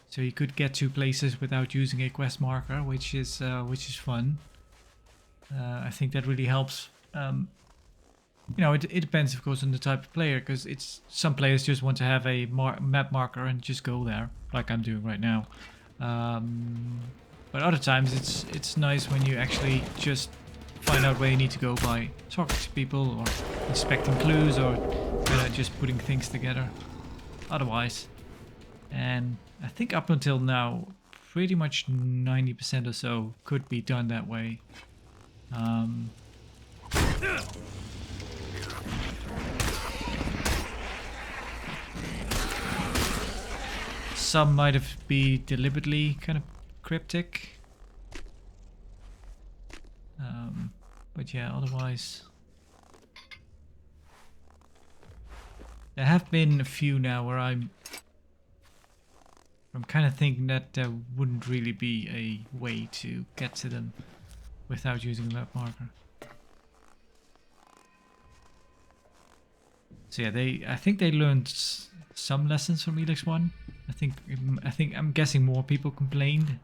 so you could get to places without using a quest marker, which is fun. I think that really helps. You know, it depends, of course, on the type of player, because some players just want to have a map marker and just go there, like I'm doing right now. But other times it's nice when you actually just find out where you need to go by talking to people or inspecting clues or just putting things together. Otherwise, and I think up until now, pretty much 90% or so could be done that way. Some might have been deliberately kind of cryptic. But yeah, otherwise... There have been a few now where I'm kind of thinking that there wouldn't really be a way to get to them without using a map marker. So yeah, I think they learned some lessons from ELEX I. I'm guessing more people complained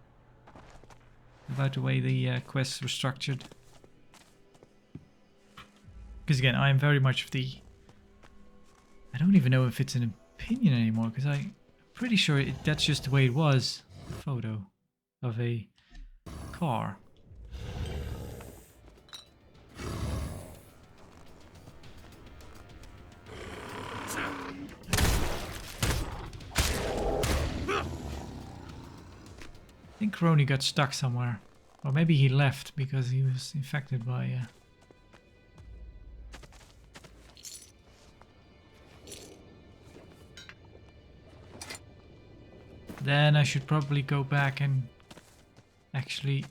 about the way the quests were structured. Because again, I am very much of the... I don't even know if it's an opinion anymore, because I'm pretty sure that's just the way it was. A photo of a car. think Crony got stuck somewhere. Or maybe he left because he was infected by... Then I should probably go back and actually...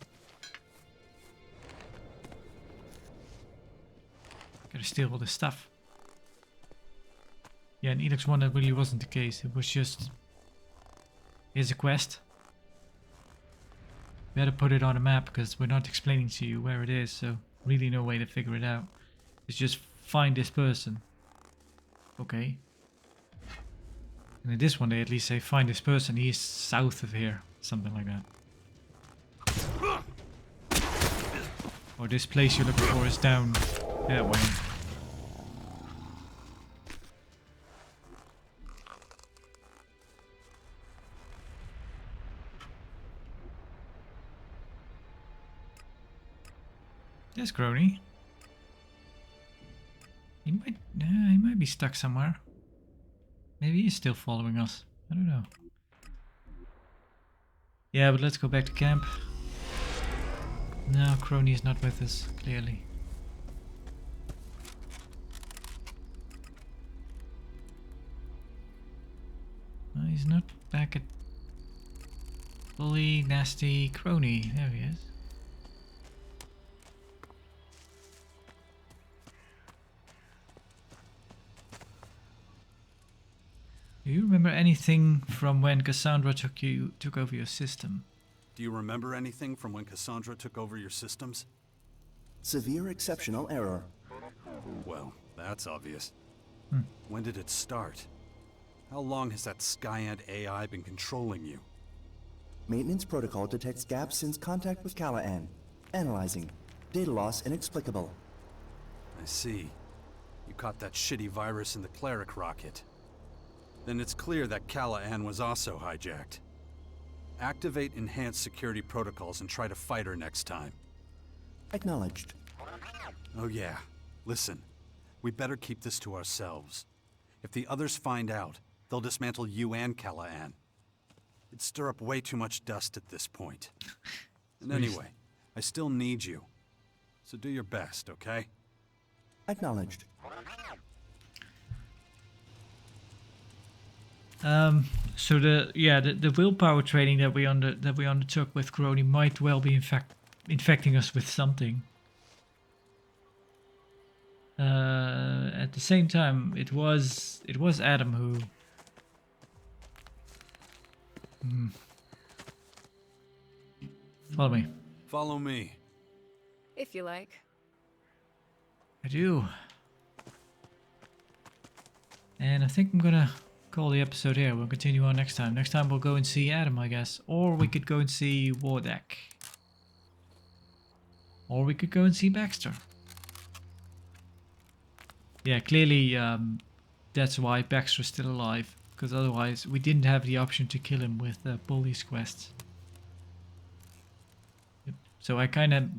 Gotta steal all this stuff. Yeah, in ELEX I that really wasn't the case. It was just... Here's a quest. Better put it on a map because we're not explaining to you where it is, so really no way to figure it out. It's just find this person. Okay. And in this one they at least say find this person, he's south of here. Something like that. Or this place you're looking for is down that way. There's Crony. He might be stuck somewhere. Maybe he's still following us. I don't know. Yeah, but let's go back to camp. No, Crony is not with us, clearly. No, he's not back at bully, nasty Crony. There he is. Do you remember anything from when Cassandra took over your system? Do you remember anything from when Cassandra took over your systems? Severe exceptional error. Well, that's obvious. When did it start? How long has that Skyant AI been controlling you? Maintenance protocol detects gaps since contact with Callahan. Analyzing. Data loss inexplicable. I see. You caught that shitty virus in the Cleric rocket. Then it's clear that Callahan was also hijacked. Activate enhanced security protocols and try to fight her next time. Acknowledged. Oh yeah. Listen, we better keep this to ourselves. If the others find out, they'll dismantle you and Callahan. It'd stir up way too much dust at this point. And anyway, I still need you. So do your best, okay? Acknowledged. So the willpower training that we undertook with Crony might well be infecting us with something. At the same time, it was Adam who. Follow me. Follow me. If you like. I do. And I think I'm gonna call the episode here. We'll continue on next time. Next time we'll go and see Adam, I guess. Or we could go and see Wardeck. Or we could go and see Baxter. Yeah, clearly that's why Baxter's still alive. Because otherwise we didn't have the option to kill him with Bully's quests. Yep. So I kind of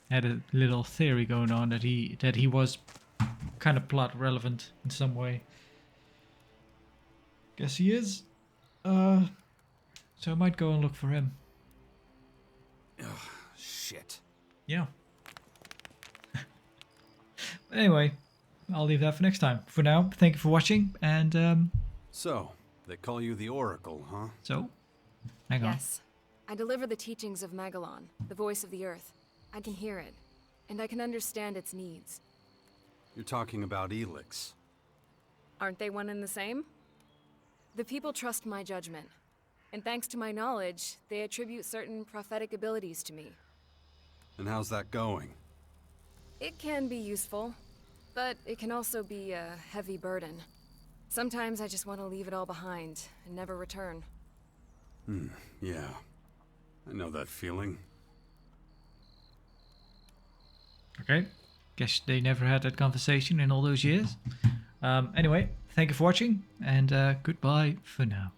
had a little theory going on that he was kind of plot relevant in some way. Guess he is. So I might go and look for him. Ugh, shit. Yeah. But anyway, I'll leave that for next time. For now, thank you for watching, and So, they call you the Oracle, huh? so, hang on. Yes. I deliver the teachings of Megalon, the voice of the Earth. I can hear it, and I can understand its needs. You're talking about ELEX. Aren't they one and the same? The people trust my judgment, and thanks to my knowledge, they attribute certain prophetic abilities to me. And how's that going? It can be useful, but it can also be a heavy burden. Sometimes I just want to leave it all behind and never return. Yeah. I know that feeling. Okay. Guess they never had that conversation in all those years. Anyway, thank you for watching, and goodbye for now.